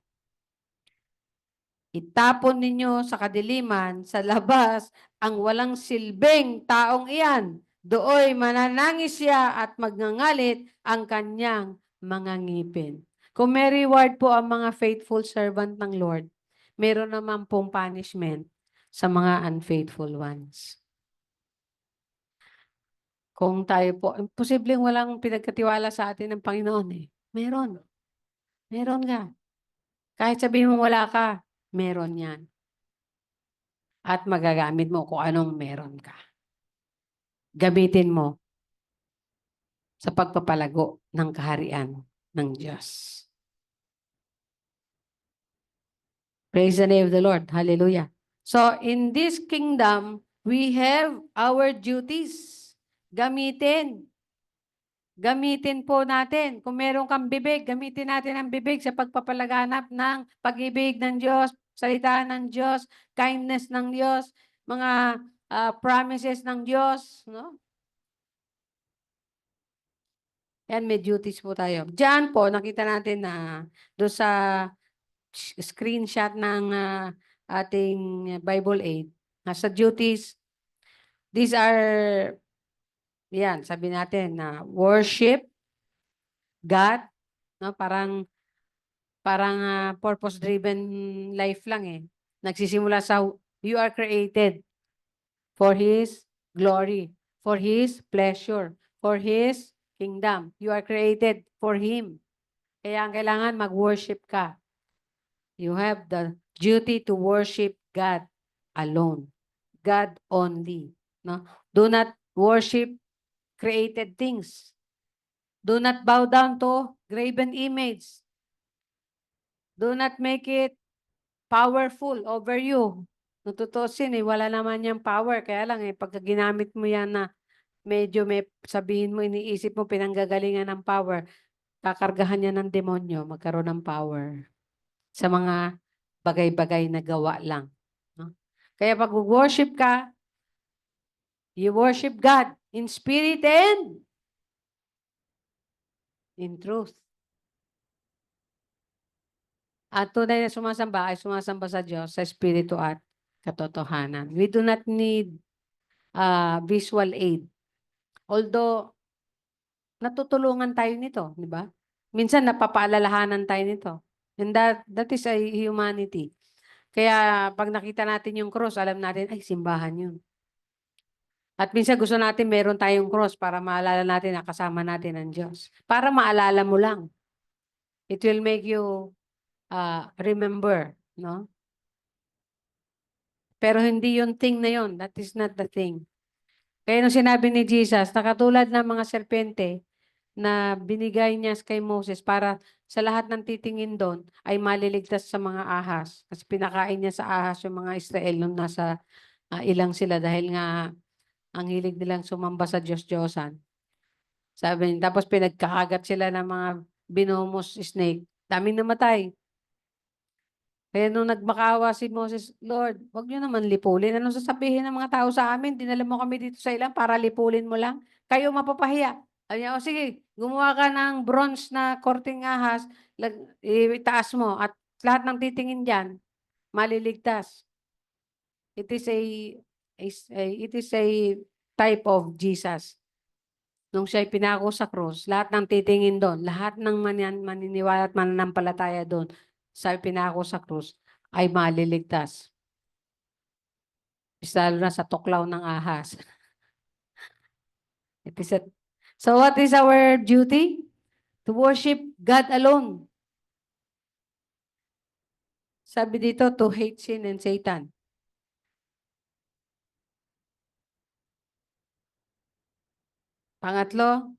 Itapon ninyo sa kadiliman, sa labas, ang walang silbing taong iyan. Dooy mananangis siya at magngangalit ang kanyang mga ngipin. Kung may reward po ang mga faithful servant ng Lord, meron naman pong punishment sa mga unfaithful ones. Kung tayo po, posibleng walang pinagkatiwala sa atin ng Panginoon eh. Meron. Meron ka. Kahit sabihin mo wala ka, meron yan. At magagamit mo kung anong meron ka. Gamitin mo sa pagpapalago ng kaharian ng Diyos. Praise the name of the Lord. Hallelujah. So, in this kingdom, we have our duties. Gamitin. Gamitin po natin. Kung meron kang bibig, gamitin natin ang bibig sa pagpapalaganap ng pag-ibig ng Diyos, salita ng Diyos, kindness ng Diyos, mga promises ng Diyos. No? Yan, may duties po tayo. Diyan po, nakita natin na doon sa screenshot ng ating Bible aid. Sa duties, these are, yan, sabi natin na worship God, no? Parang purpose-driven life lang eh. Nagsisimula sa you are created for His glory, for His pleasure, for His kingdom. You are created for Him. Kaya ang kailangan mag-worship ka. You have the duty to worship God alone. God only. No? Do not worship created things. Do not bow down to graven image. Do not make it powerful over you. Natutusin eh, wala naman yung power. Kaya lang eh, pagka ginamit mo yan na medyo may sabihin mo, iniisip mo, pinanggagalingan ng power, kakargahan niya ng demonyo, magkaroon ng power. Sa mga bagay-bagay na gawa lang. No? Kaya pag worship ka, you worship God in spirit and in truth. At tunay na sumasamba ay sumasamba sa Diyos sa espiritu at katotohanan. We do not need visual aid. Although, natutulungan tayo nito, di ba? Minsan napapaalalahanan tayo nito. And that is a humanity. Kaya pag nakita natin yung cross, alam natin, ay, simbahan yun. At minsan gusto natin meron tayong cross para maalala natin na kasama natin ang Diyos. Para maalala mo lang. It will make you remember, no? Pero hindi yung thing na yon. That is not the thing. Kaya nung sinabi ni Jesus, na katulad ng mga serpente na binigay niya kay Moses para sa lahat ng titingin doon ay maliligtas sa mga ahas. Kasi pinakain niya sa ahas yung mga Israel nung nasa ilang sila dahil nga ang hilig nilang sumamba sa Diyos-Diyosan. Sabi niya, tapos pinagkakagat sila ng mga binomos snake. Daming namatay. Kaya nung nagmakaawa si Moses, Lord, wag niyo naman lipulin. Anong sasabihin ng mga tao sa amin? Dinala mo kami dito sa ilang para lipulin mo lang. Kayo mapapahiya. Sabi niya, o sige, gumawa ka ng bronze na korting ahas, itaas mo at lahat ng titingin dyan, maliligtas. It is a type of Jesus. Nung siya'y pinako sa krus, lahat ng titingin doon, lahat ng maniniwala at mananampalataya doon, sa pinako sa krus, ay maliligtas. Lalo na sa tuklaw ng ahas. So what is our duty? To worship God alone. Sabi dito, to hate sin and Satan. Pangatlo,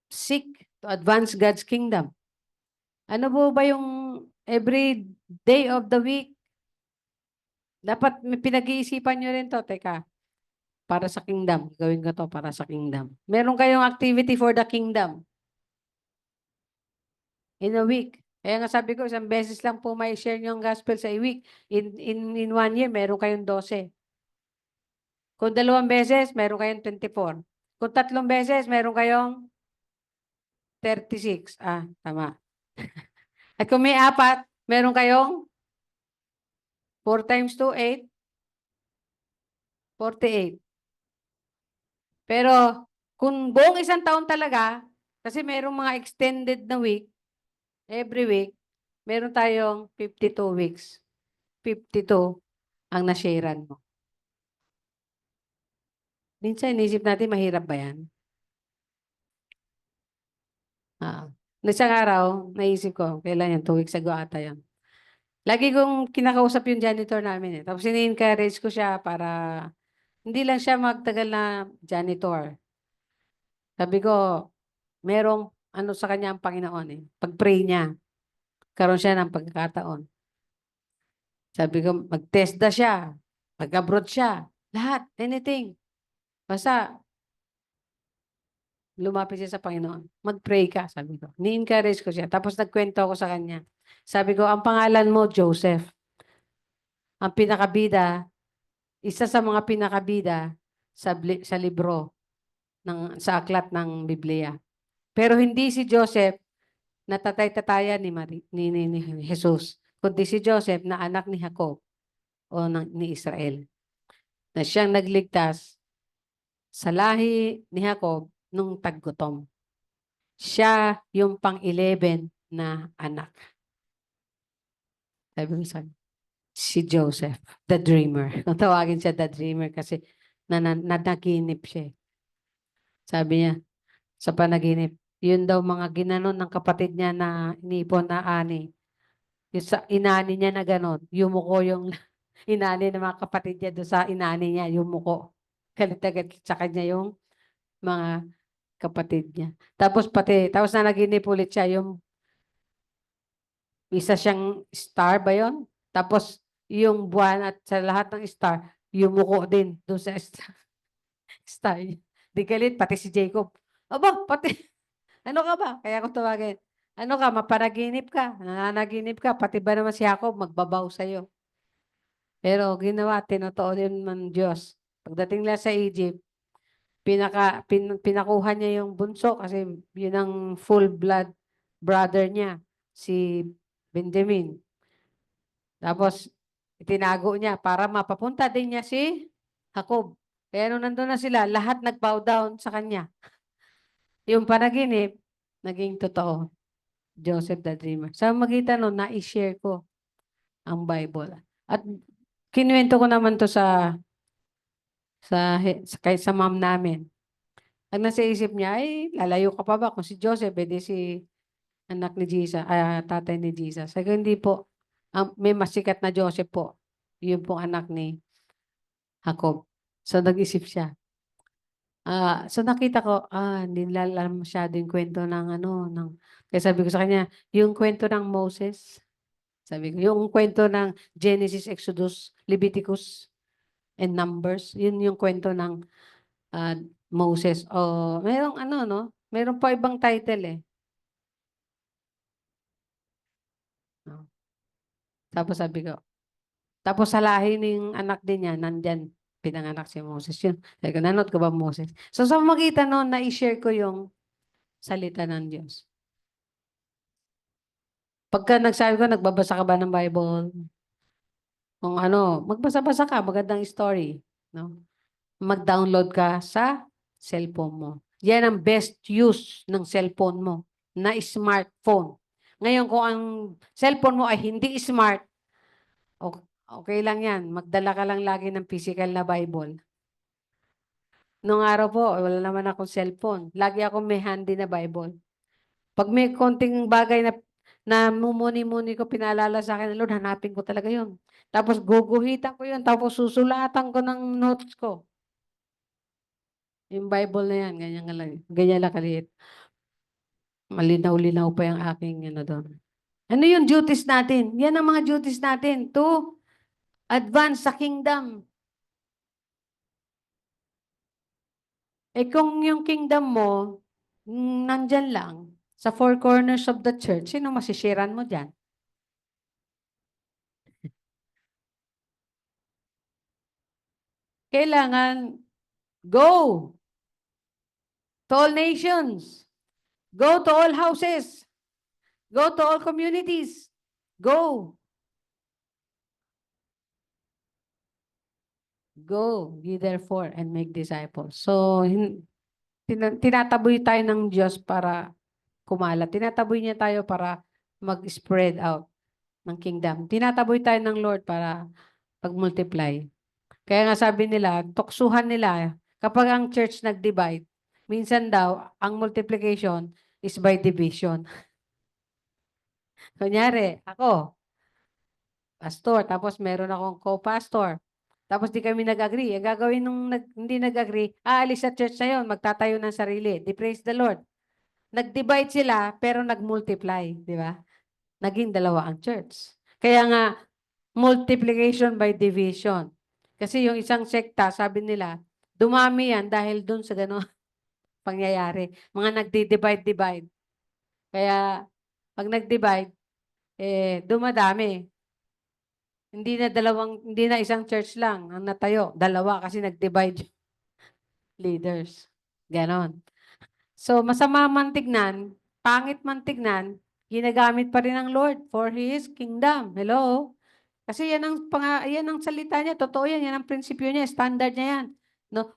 seek to advance God's kingdom. Ano po ba yung every day of the week? Dapat may pinag-iisipan nyo rin to. Teka, para sa kingdom. Gawin ko to para sa kingdom. Meron kayong activity for the kingdom. In a week. Kaya nga sabi ko, isang beses lang po may share nyo ang gospel sa week. In 1 year, meron kayong 12. Kung 2 beses, meron kayong 24. Kung 3 beses, meron kayong 36. Tama. At kung may 4, meron kayong 4 times 2, 8. 48. Pero, kung buong isang taon talaga, kasi merong mga extended na week, every week, meron tayong 52 weeks. 52 ang nasharean mo. Minsan, inisip natin, mahirap ba yan? Isang araw, naisip ko, kailan yan, 2 weeks ago ata yan. Lagi kong kinakausap yung janitor namin. Tapos ini-encourage ko siya para hindi lang siya magtagal na janitor. Sabi ko, merong ano sa kanya ang Panginoon eh. Pag-pray niya, karoon siya ng pagkakataon. Sabi ko, mag-test na siya, mag-abroad siya, lahat, anything. Basta, lumapit siya sa Panginoon. Mag-pray ka, sabi ko. Ni-encourage ko siya. Tapos nagkwento ako sa kanya. Sabi ko, ang pangalan mo, Joseph. Ang pinakabida, isa sa mga pinakabida sa libro, sa aklat ng Biblia. Pero hindi si Joseph na tatay-tatayan ni Jesus, kundi si Joseph na anak ni Jacob o ni Israel. Na siyang nagligtas sa lahi ni Jacob nung taggutom. Siya yung pang-11 na anak. Sabi mo sa si Joseph, the dreamer. Kung tawagin siya the dreamer kasi nanaginip siya. Sabi niya, sa panaginip, yun daw mga ginanon ng kapatid niya na inipon na ani. Yung sa inani niya na ganon, yumuko yung inani ng mga kapatid niya doon sa inani niya, yumuko. Galit sa kanya yung mga kapatid niya. Tapos nanaginip ulit siya, yung isa siyang star ba yun? Tapos yung buwan at sa lahat ng star, yumuko din doon sa star. Di galit, pati si Jacob. Aba, pati, ano ka ba? Kaya ako tawagin. Ano ka, mapanaginip ka, nananaginip ka, pati ba naman si Jacob magbabaw sa'yo. Pero ginawa, tinotoo din ng Diyos. Pagdating nila sa Egypt, pinakuha niya yung bunso kasi yun ang full blood brother niya, si Benjamin. Tapos, itinago niya para mapapunta din niya si Jacob. Kaya nung nandun na sila, lahat nag-bow down sa kanya. Yung panaginip, naging totoo. Joseph the Dreamer. Sa magitan nun, na-share ko ang Bible. At kinuwento ko naman to sa kahit sa mom namin. Ang nasa isip niya, ay, lalayo ka pa ba? Kung si Joseph, edi si anak ni Jesus, tatay ni Jesus. Sabi ko, hindi po. May masikat na Joseph po. Yun po anak ni Jacob. So, nag-isip siya. So nakita ko, hindi nila alam masyado yung kwento ng kaya sabi ko sa kanya, yung kwento ng Moses, sabi ko, yung kwento ng Genesis, Exodus, Leviticus, and Numbers, yun yung kwento ng Moses. O, merong meron pa ibang title eh. No? Tapos sabi ko, tapos sa lahi ng anak din niya, nandyan, pinanganak si Moses. Yun. Sabi ko, nanood ko ba Moses? So sa magitan noon, na-share ko yung salita ng Diyos. Pagka nagsabi ko, nagbabasa ka ba ng Bible? Kung magbasa-basa ka, magandang story. No? Mag-download ka sa cellphone mo. Yan ang best use ng cellphone mo, na smartphone. Ngayon, kung ang cellphone mo ay hindi smart, okay lang yan. Magdala ka lang lagi ng physical na Bible. Noong araw po, wala naman akong cellphone. Lagi ako may handy na Bible. Pag may konting bagay na mumuni-muni ko, pinaalala sa akin, Lord, hanapin ko talaga yun. Tapos guguhitan ko yun, tapos susulatan ko ng notes ko. Yung Bible na yan, ganyan lang kaliit. Malinaw-linaw pa yung aking doon. Ano yung duties natin? Yan ang mga duties natin to advance sa kingdom. Kung yung kingdom mo, nandyan lang, sa four corners of the church, sino masisiran mo dyan? Kailangan go to all nations. Go to all houses. Go to all communities. Go. Go, ye therefore, and make disciples. So, tinataboy tayo ng Diyos para kumalat. Tinataboy niya tayo para mag-spread out ng kingdom. Tinataboy tayo ng Lord para pag-multiply. Kaya nga sabi nila, tuksuhan nila, kapag ang church nag-divide, minsan daw, ang multiplication is by division. Kunyari, ako, pastor, tapos meron akong co-pastor. Tapos di kami nag-agree. Ang gagawin nung hindi nag-agree, aalis sa church na yun, magtatayo ng sarili. Di praise the Lord. Nag-divide sila, pero nag-multiply. Di ba? Naging dalawa ang church. Kaya nga, multiplication by division. Kasi yung isang sekta, sabi nila, dumami yan dahil dun sa gano'n pangyayari. Mga nagdi-divide-divide. Kaya, pag nag-divide, dumadami. Hindi na isang church lang ang natayo. Dalawa kasi nag-divide leaders. Ganon. So, masama man tignan, pangit man tignan, ginagamit pa rin ng Lord for His kingdom. Hello? Kasi yan ang salita niya. Totoo yan. Yan ang prinsipyo niya. Standard niya yan. No?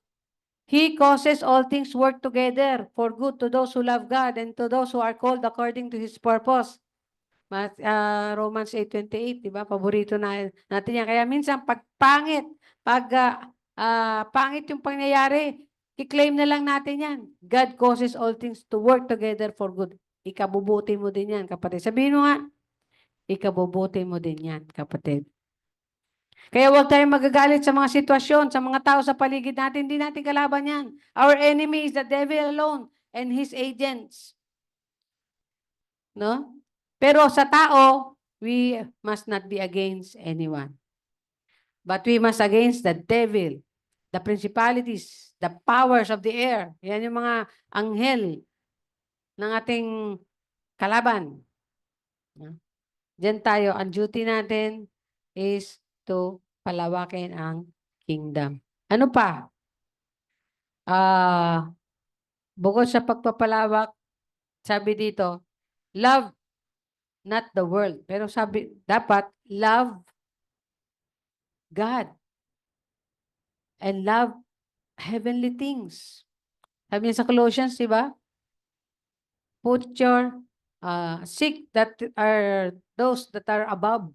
He causes all things work together for good to those who love God and to those who are called according to His purpose. Romans 8:28, di ba? Paborito natin yan. Kaya minsan, pag pangit yung pangyayari, i-claim na lang natin yan. God causes all things to work together for good. Ikabubuti mo din yan, kapatid. Sabihin mo nga, ikabubuti mo din yan, kapatid. Kaya huwag tayong magagalit sa mga sitwasyon, sa mga tao sa paligid natin. Hindi natin kalaban yan. Our enemy is the devil alone and his agents. No? Pero sa tao, we must not be against anyone. But we must against the devil, the principalities, the powers of the air. Yan yung mga anghel ng ating kalaban. Diyan tayo, ang duty natin is to palawakin ang kingdom. Ano pa? Bukod sa pagpapalawak, sabi dito, love not the world. Pero sabi, dapat love God and love heavenly things. Sabi niya sa Colossians, di ba? Put your, seek that are those that are above.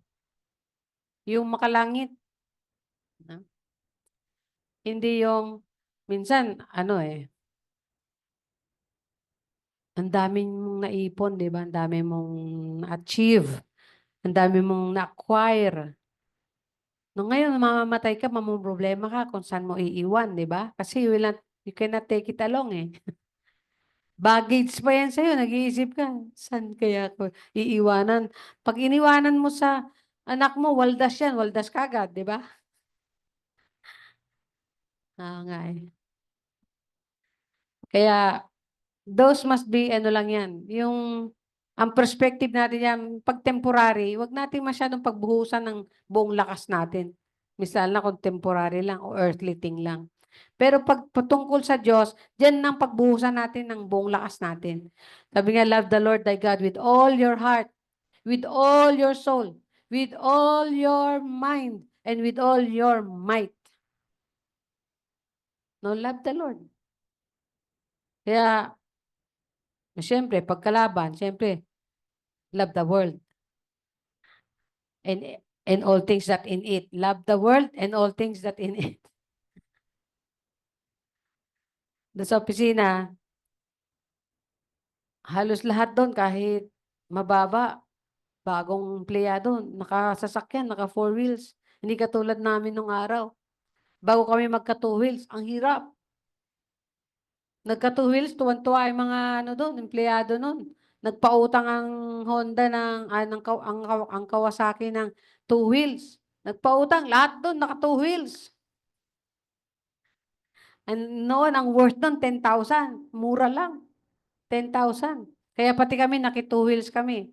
Yung makalangit. Hindi yung, minsan, ang dami mong naipon, di ba? Ang dami mong na-achieve. Ang dami mong na-acquire. No, ngayon, mamamatay ka, problema ka kung saan mo iiwan, di ba? Kasi you cannot take it along eh. Baggage pa yan sa'yo, nag-iisip ka, saan kaya ko iiwanan? Pag iniwanan mo sa anak mo, waldas yan, waldas ka agad, di ba? Nga eh. Kaya, those must be, lang yan, ang perspective natin yan, pag temporary, wag natin masyadong pagbuhusan ng buong lakas natin. Misal na kung temporary lang o earthly thing lang. Pero pag patungkol sa Diyos, diyan ang pagbuhusan natin ng buong lakas natin. Sabi nga, love the Lord thy God with all your heart, with all your soul, with all your mind, and with all your might. No, love the Lord. Kaya, siyempre, pagkalaban, siyempre, love the world. And all things that in it. Love the world and all things that in it. Doon sa opisina, halos lahat doon kahit mababa, bagong empleyado, nakasasakyan, naka four wheels. Hindi katulad namin nung araw. Bago kami magka two wheels, ang hirap. Nagka two wheels, tuwan-tuwa yung mga doon, empleyado noon. Nagpautang ang Honda ang Kawasaki ng two wheels. Nagpautang, lahat doon naka two wheels. And noon, ang worth doon, 10,000. Mura lang. 10,000. Kaya pati kami, naki-two wheels kami.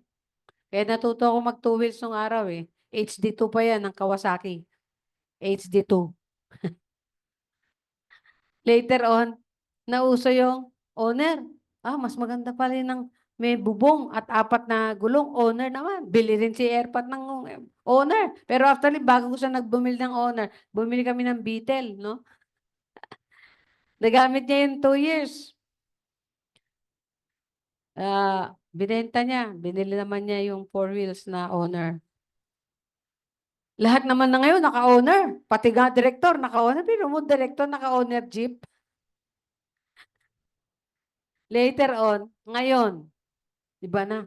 Kaya natuto ako mag-two wheels nung araw eh. HD2 pa yan, ng Kawasaki. HD2. Later on, nauso yung owner. Mas maganda pala yun ng may bubong at apat na gulong. Owner naman. Bili rin si Airpat ng owner. Pero actually, bago ko siya nagbumili ng owner, bumili kami ng Beetle, no? Nagamit niya yun 2 years. Binenta niya. Binili naman niya yung four wheels na owner. Lahat naman na ngayon naka-owner. Pati nga director naka-owner. Pero mo director naka-owner jeep. Later on, ngayon, di ba na?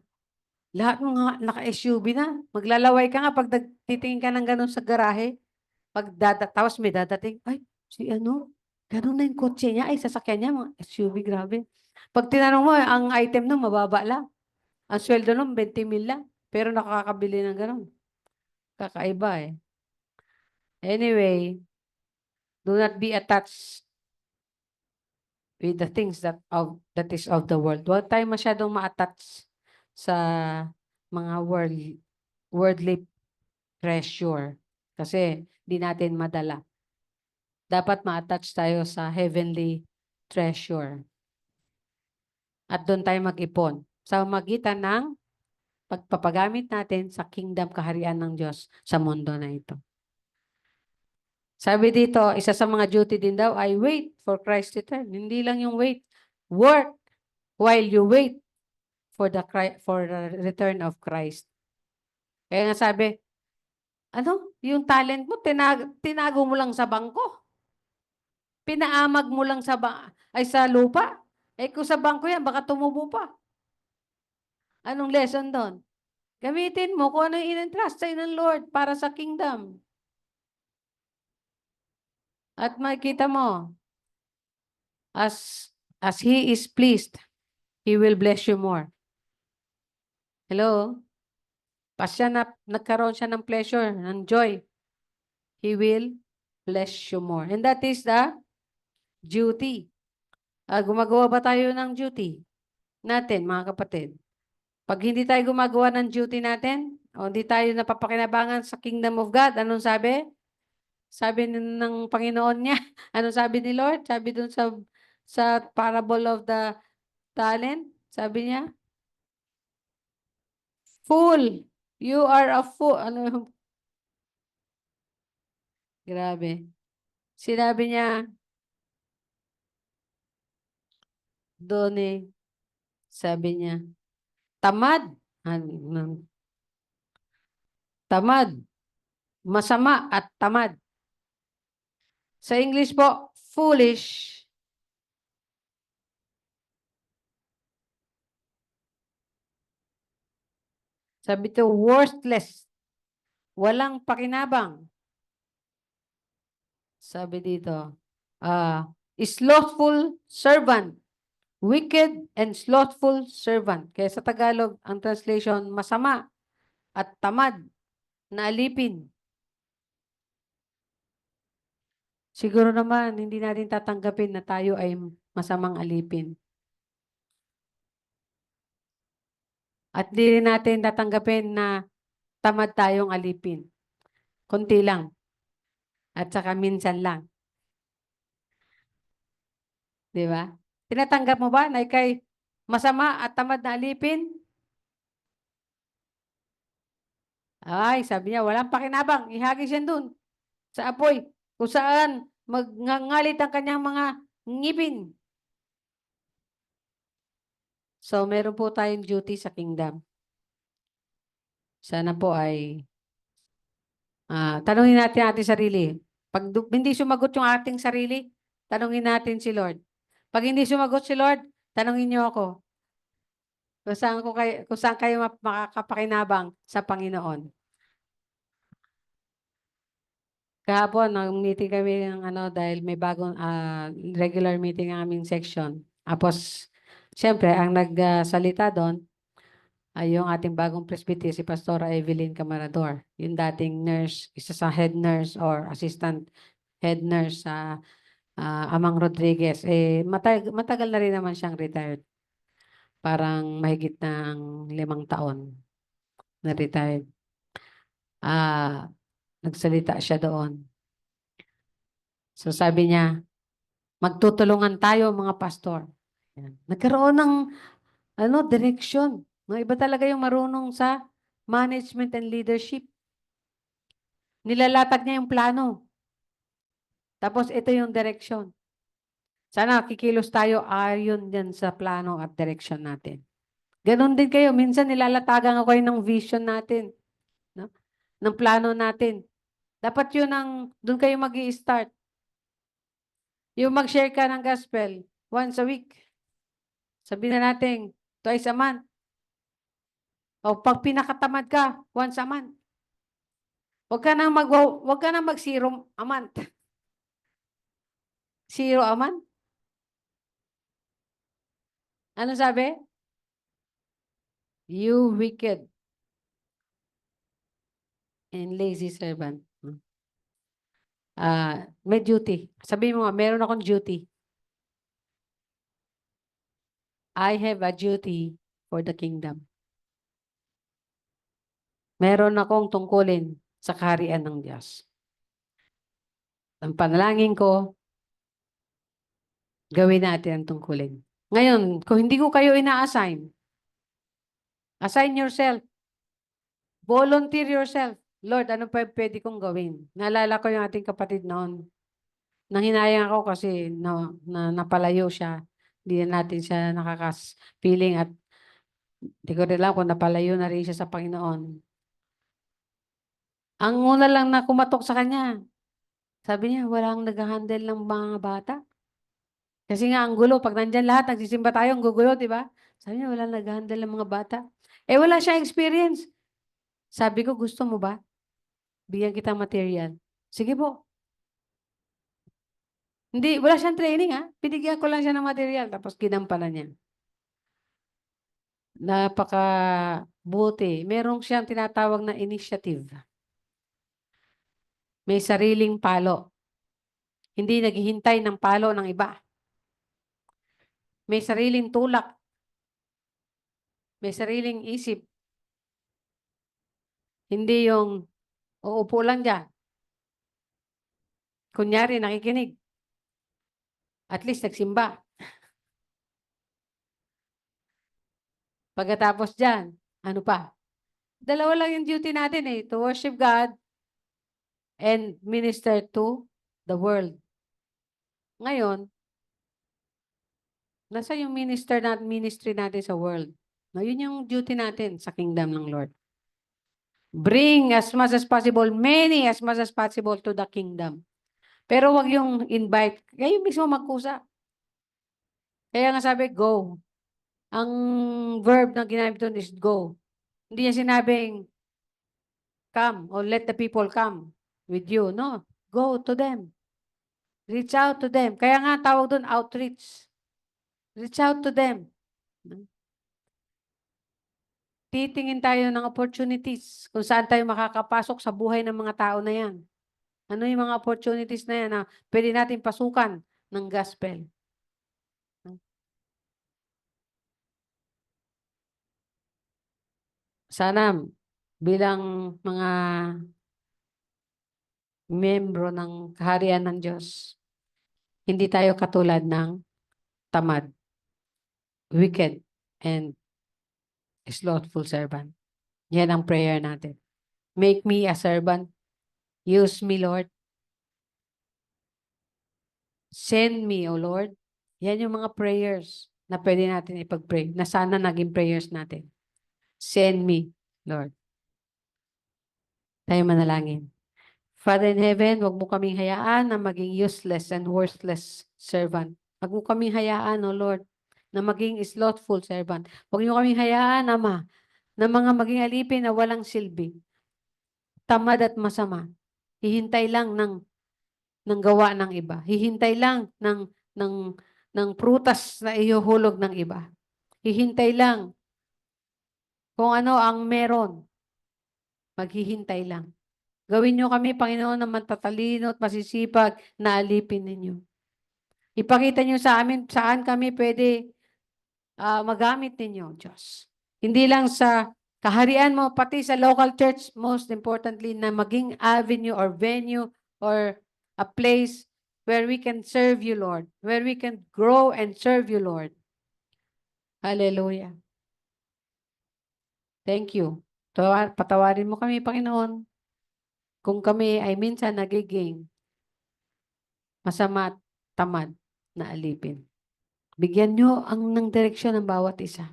Lahat mga naka-SUV na. Maglalaway ka nga pag titingin ka ng ganun sa garahe. Tapos may dadating, ay, si ganun na yung kotse niya, ay, sasakyan niya, mga SUV, grabe. Pag tinanong mo, ang item nun, mababa lang. Ang sweldo nun, 20,000 lang. Pero nakakabili ng ganun. Kakaiba eh. Anyway, do not be attached with the things that is of the world. Huwag tayo masyadong ma-attach sa mga worldly treasure. Kasi di natin madala. Dapat ma-attach tayo sa heavenly treasure. At doon tayo mag-ipon. Sa magitan ng pagpapagamit natin sa kingdom kaharian ng Diyos sa mundo na ito. Sabi dito, isa sa mga duty din daw ay wait for Christ's return. Hindi lang yung wait. Work while you wait for the return of Christ. Kaya nga sabi, yung talent mo, tinago mo lang sa bangko. Pinaamag mo lang sa lupa. Kung sa bangko yan, baka tumubo pa. Anong lesson doon? Gamitin mo kung ano yung in-entrust sa'yo ng Lord para sa kingdom. At makikita mo, as He is pleased, He will bless you more. Hello? Nagkaroon siya ng pleasure, ng joy. He will bless you more. And that is the duty. Gumagawa ba tayo ng duty natin, mga kapatid? Pag hindi tayo gumagawa ng duty natin, o hindi tayo napapakinabangan sa kingdom of God, anong sabi? Sabi ng Panginoon niya, anong sabi ni Lord? Sabi dun sa parable of the talent, sabi niya, fool, you are a fool. Grabe. Sinabi niya, doon sabi niya, tamad, tamad, masama at tamad. Sa English po, foolish. Sabi to, worthless. Walang pakinabang. Sabi dito, slothful servant. Wicked and slothful servant. Kaya sa Tagalog, ang translation, masama at tamad na alipin. Siguro naman, hindi natin tatanggapin na tayo ay masamang alipin. At hindi rin natin tatanggapin na tamad tayong alipin. Konti lang. At saka minsan lang. Di ba? Tinatanggap mo ba na ikay masama at tamad na alipin? Ay, sabi niya, walang pakinabang. Ihagis yan dun sa apoy. Kung saan magngangalit ang kanyang mga ngipin. So, meron po tayong duty sa kingdom. Sana po ay tanungin natin ating sarili. Pag hindi sumagot yung ating sarili, tanungin natin si Lord. Pag hindi sumagot si Lord, tanungin niyo ako. Kung saan kayo makakapakinabang sa Panginoon. Kahapon, nag-meeting kami ng dahil may bagong regular meeting ang aming section. Tapos, siyempre, ang nagsalita doon ay yung ating bagong presbyter, si Pastora Evelyn Camarador. Yung dating nurse, isa sa head nurse or assistant head nurse sa Amang Rodriguez. Matagal na rin naman siyang retired. Parang mahigit ng 5 taon na retired. Nagsalita siya doon. So sabi niya, magtutulungan tayo mga pastor. Yan. Nagkaroon ng direksyon. No, iba talaga yung marunong sa management and leadership. Nilalatag niya yung plano. Tapos ito yung direksyon. Sana kikilos tayo ayon din sa plano at direksyon natin. Ganon din kayo. Minsan nilalatagan ako kayo ng vision natin. No? Ng plano natin. Dapat yun doon kayo mag-i-start. Yung mag-share ka ng gospel once a week. Sabihin na natin, twice a month. O pag pinakatamad ka, once a month. Huwag ka nang mag-zero a month. Zero a month? Ano sabi? You wicked and lazy servant. May duty. Sabihin mo nga, meron akong duty. I have a duty for the kingdom. Meron akong tungkulin sa kaharian ng Diyos. Ang panalangin ko, gawin natin ang tungkulin. Ngayon, kung hindi ko kayo ina-assign, assign yourself. Volunteer yourself. Lord, ano pa pwede kong gawin? Naalala ko yung ating kapatid noon. Nanghinayang ako kasi napalayo siya. Hindi natin siya nakakas-feeling at hindi ko rin alam kung napalayo na rin siya sa Panginoon. Ang una lang na kumatok sa kanya, sabi niya, walang nag-handle ng mga bata. Kasi nga, ang gulo. Pag nandyan lahat, nagsisimba tayo, ang gugulo, di ba? Sabi niya, walang nag-handle ng mga bata. Wala siyang experience. Sabi ko, gusto mo ba? Bigyan kita material. Sige po. Hindi, wala siyang training ha. Binigyan ko lang siya ng material, tapos ginampanan niya. Napaka-buti. Merong siyang tinatawag na initiative. May sariling palo. Hindi naghihintay ng palo ng iba. May sariling tulak. May sariling isip. Hindi yung uupo lang dyan. Kunyari, nakikinig. At least nagsimba. Pagkatapos dyan, ano pa? Dalawa lang yung duty natin to worship God and minister to the world. Ngayon, nasa yung ministry natin sa world. Ngayon yung duty natin sa kingdom ng Lord. Bring as much as possible, many as much as possible to the kingdom. Pero wag yung invite. Kayo mismo magkusa. Kaya nga sabi, go. Ang verb na ginamit doon is go. Hindi niya sinabing come or let the people come with you. No. Go to them. Reach out to them. Kaya nga tawag doon outreach. Reach out to them. Titingin tayo ng opportunities kung saan tayo makakapasok sa buhay ng mga tao na yan. Ano yung mga opportunities na yan na pwede natin pasukan ng gospel? Sana bilang mga membro ng kaharian ng Diyos, hindi tayo katulad ng tamad, wicked, and slothful servant. Yan ang prayer natin. Make me a servant. Use me, Lord. Send me, O Lord. Yan yung mga prayers na pwede natin ipag-pray, na sana naging prayers natin. Send me, Lord. Tayo manalangin. Father in heaven, wag mo kaming hayaan na maging useless and worthless servant. Wag mo kaming hayaan, O Lord, na maging slothful servant. Wag niyo kaming hayaan, Ama, na mga maging alipin na walang silbi. Tamad at masama. Hihintay lang ng gawa ng iba. Hihintay lang ng prutas na ihuhulog ng iba. Hihintay lang kung ano ang meron. Maghihintay lang. Gawin niyo kami, Panginoon, na matatalino at masisipag na alipin ninyo. Ipakita niyo sa amin saan kami pwede magamit ninyo, Diyos. Hindi lang sa kaharian mo, pati sa local church, most importantly, na maging avenue or venue or a place where we can serve you, Lord. Where we can grow and serve you, Lord. Hallelujah. Thank you. Patawarin mo kami, Panginoon, kung kami ay minsan nagiging masama at tamad na alipin. Bigyan nyo ng direksyon ng bawat isa.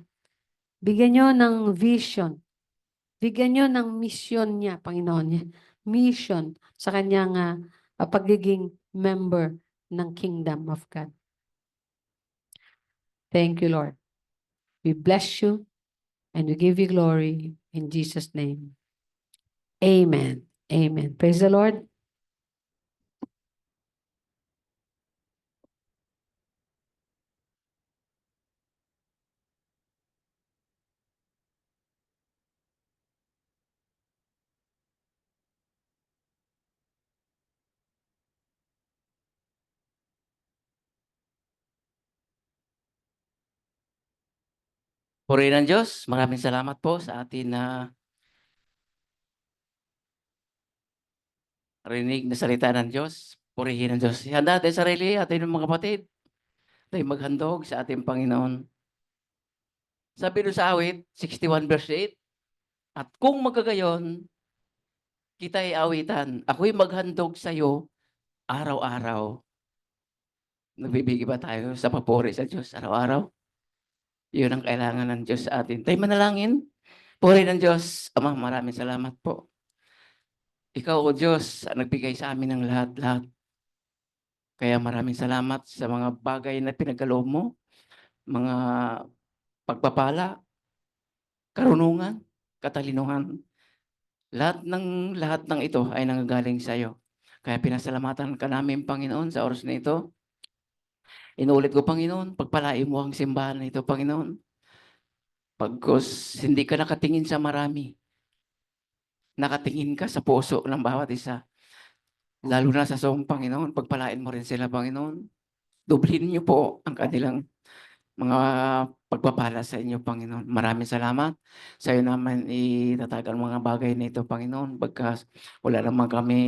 Bigyan nyo ng vision. Bigyan nyo ng mission niya, Panginoon niya. Mission sa kanyang pagiging member ng Kingdom of God. Thank you, Lord. We bless you and we give you glory in Jesus' name. Amen. Amen. Praise the Lord. Purihin ng Diyos, maraming salamat po sa atin na rinig na salita ng Diyos. Purihin ng Diyos. Handa ating sarili, ating mga kapatid. Tayo maghandog sa ating Panginoon. Sabi doon sa awit, 61 verse 8, at kung magkagayon, kita ay awitan. Ako'y maghandog sa iyo araw-araw. Nagbibigay ba tayo sa papuri sa Diyos araw-araw? Yun ang kailangan ng Diyos sa atin. Tayo manalangin. Puri ng Diyos. Ama, maraming salamat po. Ikaw, O Diyos, ang nagbigay sa amin ng lahat-lahat. Kaya maraming salamat sa mga bagay na pinagkaloob mo, mga pagpapala, karunungan, katalinuhan. Lahat ng ito ay nanggagaling sa iyo. Kaya pinasalamatan ka namin, Panginoon, sa oras na ito. Inuulit ko, Panginoon, pagpalain mo ang simbahan na ito, Panginoon. Pagkos hindi ka nakatingin sa marami, nakatingin ka sa puso ng bawat isa. Lalo na sa soong Panginoon, pagpalain mo rin sila, Panginoon. Dublin niyo po ang kanilang mga pagpapala sa inyo, Panginoon. Maraming salamat. Sa iyo naman itatag ang mga bagay na ito, Panginoon. Pagkas wala naman kami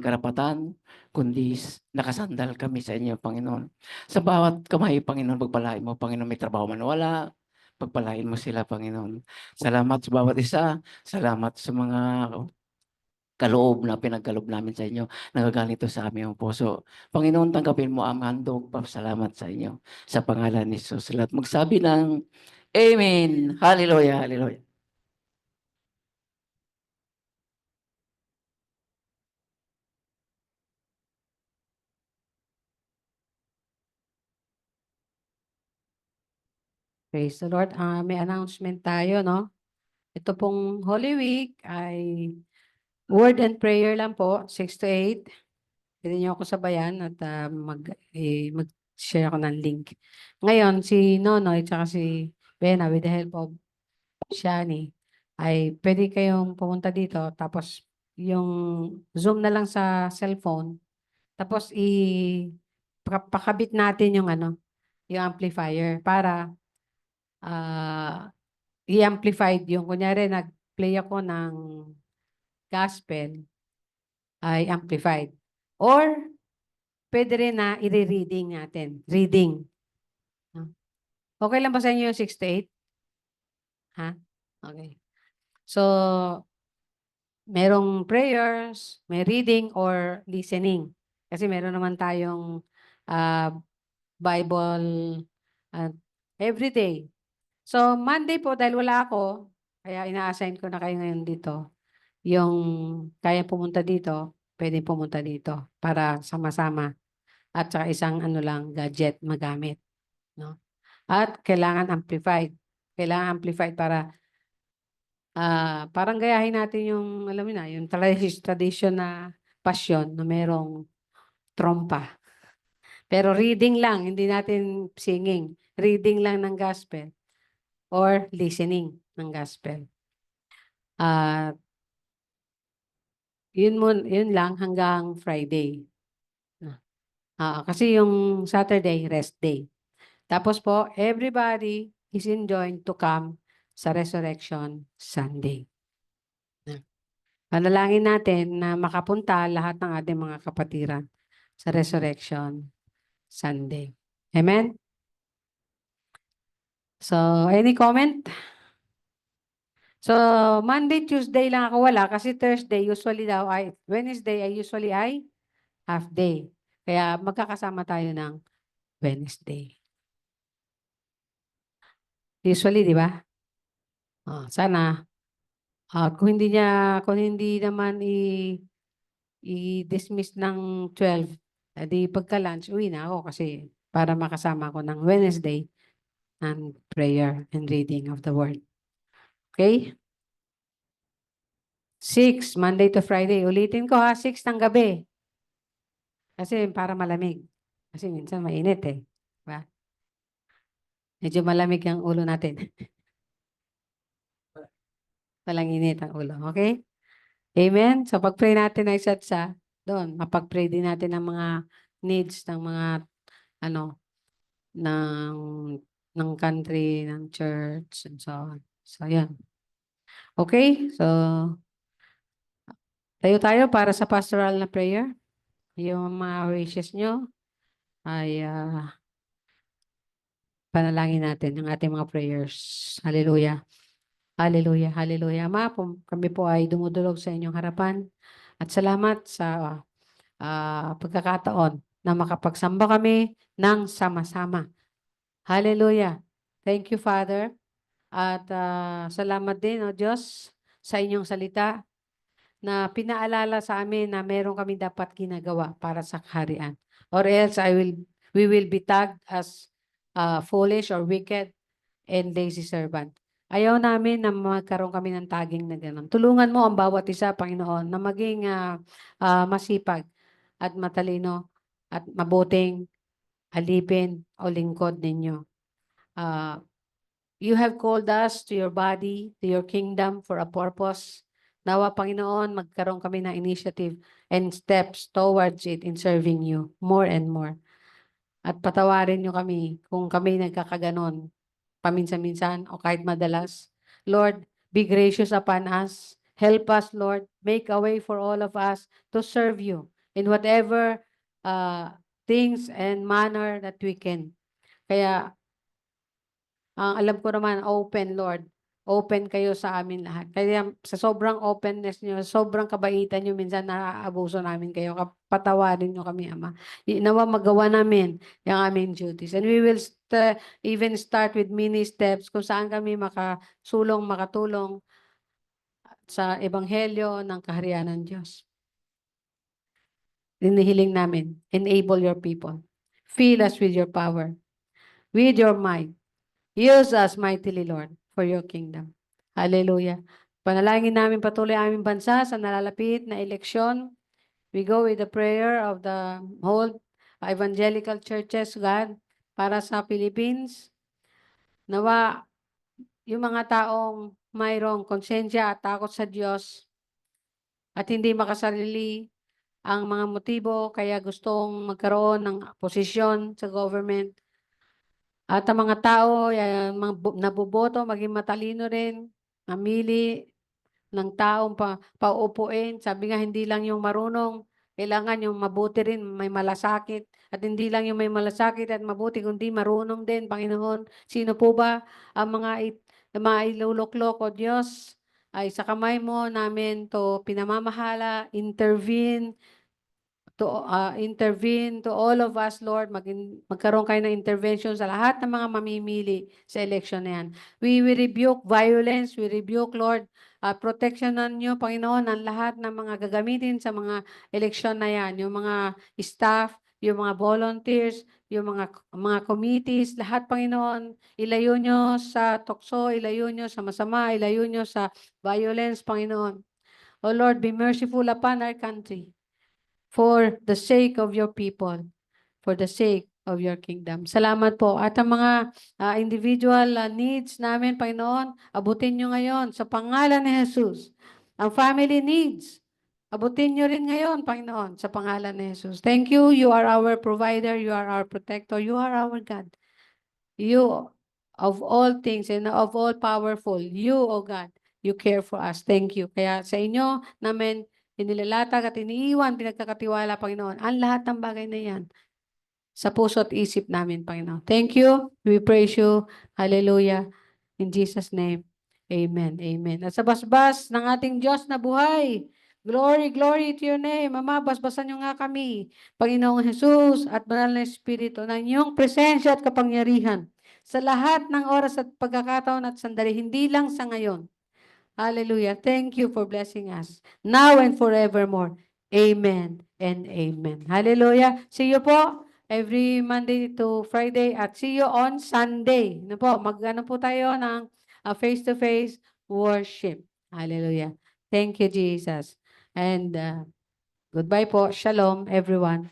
karapatan, kundi nakasandal kami sa inyo, Panginoon. Sa bawat kamay, Panginoon, pagpalain mo, Panginoon, may trabaho man wala. Pagpalain mo sila, Panginoon. Salamat sa bawat isa. Salamat sa mga kaloob na pinagkaloob namin sa inyo. Nagagaling ito sa aming puso. Panginoon, tanggapin mo ang handog. Pasalamat sa inyo. Sa pangalan ni Jesus. Lahat magsabi ng Amen. Hallelujah. Hallelujah. Praise the Lord. May announcement tayo, no? Ito pong Holy Week ay word and prayer lang po, 6 to 8. Pwede niyo ako sabayan at mag-share ako ng link. Ngayon, si Nonoy at si Bena, with the help of Shani, ay pwede kayong pumunta dito, tapos yung Zoom na lang sa cellphone, tapos pakabit natin yung yung amplifier para i-amplified yung, kunyari nag-play ako ng gospel, ay amplified. Or, pwede rin na i-reading natin. Reading. Okay lang ba sa inyo yung 6 to 8? Ha? Okay. So, merong prayers, may reading or listening. Kasi meron naman tayong Bible every day. So, Monday po, dahil wala ako, kaya ina-assign ko na kayo ngayon dito. Yung kaya pumunta dito, pwede pumunta dito para sama-sama. At saka isang gadget magamit. No? At kailangan amplified. Kailangan amplified para parang gayahin natin yung, alam mo na, yung tradition na passion na merong trompa. Pero reading lang, hindi natin singing. Reading lang ng gospel or listening ng gospel. Yun lang hanggang Friday. Kasi yung Saturday, rest day. Tapos po, everybody is enjoined to come sa Resurrection Sunday. Panalangin natin na makapunta lahat ng ating mga kapatiran sa Resurrection Sunday. Amen? So, any comment? So, Monday, Tuesday lang ako wala kasi Thursday usually daw Wednesday ay half day. Kaya magkakasama tayo ng Wednesday. Usually, di ba? Sana. Kung hindi naman i-dismiss ng 12, edi pagka-lunch, uwi na ako kasi para makasama ko ng Wednesday and prayer and reading of the Word. Okay? 6, Monday to Friday. Ulitin ko 6 ng gabi. Kasi para malamig. Kasi minsan mainit Diba? Medyo malamig ang ulo natin. Walang init ang ulo. Okay? Amen? So pag-pray natin ay isa doon, mapag-pray din natin ang mga needs ng mga ng country, ng church, and so on. So, yan. Okay? So, tayo para sa pastoral na prayer. Yung mga wishes nyo ay panalangin natin ang ating mga prayers. Hallelujah. Hallelujah. Hallelujah. Ama, kami po ay dumudulog sa inyong harapan at salamat sa pagkakataon na makapagsamba kami ng sama-sama. Hallelujah. Thank you, Father. At salamat din, O Diyos, sa inyong salita na pinaalala sa amin na meron kami dapat ginagawa para sa kaharian. Or else we will be tagged as foolish or wicked and lazy servant. Ayaw namin na magkaroon kami ng tagging na gano'n. Tulungan mo ang bawat isa, Panginoon, na maging masipag at matalino at mabuting alipin o lingkod ninyo. You have called us to your body, to your kingdom for a purpose. Nawa, Panginoon, magkaroon kami ng initiative and steps towards it in serving you more and more. At patawarin niyo kami kung kami nagkakaganon paminsan-minsan o kahit madalas. Lord, be gracious upon us. Help us, Lord. Make a way for all of us to serve you in whatever things and manner that we can. Kaya, alam ko naman, open, Lord. Open kayo sa amin lahat. Kaya sa sobrang openness niyo, sobrang kabaitan niyo, minsan naaabuso namin kayo. Patawarin niyo kami, Ama. Nawa magawa namin yung aming duties. And we will even start with mini steps kung saan kami makatulong sa ebanghelyo ng kaharian ng Diyos. Hinihiling namin, enable your people. Fill us with your power, with your might, Use us mightily, Lord, for your kingdom. Hallelujah. Panalangin namin patuloy ang aming bansa sa nalalapit na eleksyon. We go with the prayer of the whole evangelical churches, God, para sa Philippines. Nawa yung mga taong mayroong konsensya at takot sa Diyos at hindi makasarili ang mga motibo kaya gustong magkaroon ng posisyon sa government. At ang mga tao, mga naboboto, maging matalino rin, namili ng taong pauupuin. Sabi nga, hindi lang yung marunong, kailangan yung mabuti rin, may malasakit. At hindi lang yung may malasakit at mabuti, kundi marunong din, Panginoon. Sino po ba ang mga iluluklok o Diyos? Ay sa kamay mo namin to pinamamahala, intervene to all of us, Lord. Magkaroon kayo ng intervention sa lahat ng mga mamimili sa election na yan. We rebuke violence. We rebuke, Lord, protectionan nyo, Panginoon, ang lahat ng mga gagamitin sa mga election na yan. Yung mga staff, yung mga volunteers, yung mga committees, lahat, Panginoon, ilayo nyo sa tukso, ilayo nyo sa masama, ilayo nyo sa violence, Panginoon. O Lord, be merciful upon our country for the sake of your people, for the sake of your kingdom. Salamat po. At ang mga individual needs namin, Panginoon, abutin nyo ngayon sa pangalan ni Jesus. Ang family needs, abutin nyo rin ngayon, Panginoon, sa pangalan ni Jesus. Thank you. You are our provider. You are our protector. You are our God. You, of all things and of all powerful, you, O God, you care for us. Thank you. Kaya sa inyo namin inilalatag at iniiwan, pinagkakatiwala, Panginoon, ang lahat ng bagay na yan sa puso at isip namin, Panginoon. Thank you. We praise you. Hallelujah. In Jesus' name. Amen. Amen. At sa basbas ng ating Diyos na buhay, glory, glory to your name. Ama, basbasan niyo nga kami, Panginoong Jesus at Banal na Espiritu, ng iyong presensya at kapangyarihan sa lahat ng oras at pagkakataon at sandali, hindi lang sa ngayon. Hallelujah. Thank you for blessing us now and forevermore. Amen and amen. Hallelujah. See you po every Monday to Friday at see you on Sunday. Ano po, mag-ano po tayo ng face-to-face worship. Hallelujah. Thank you, Jesus. And goodbye po. Shalom, everyone.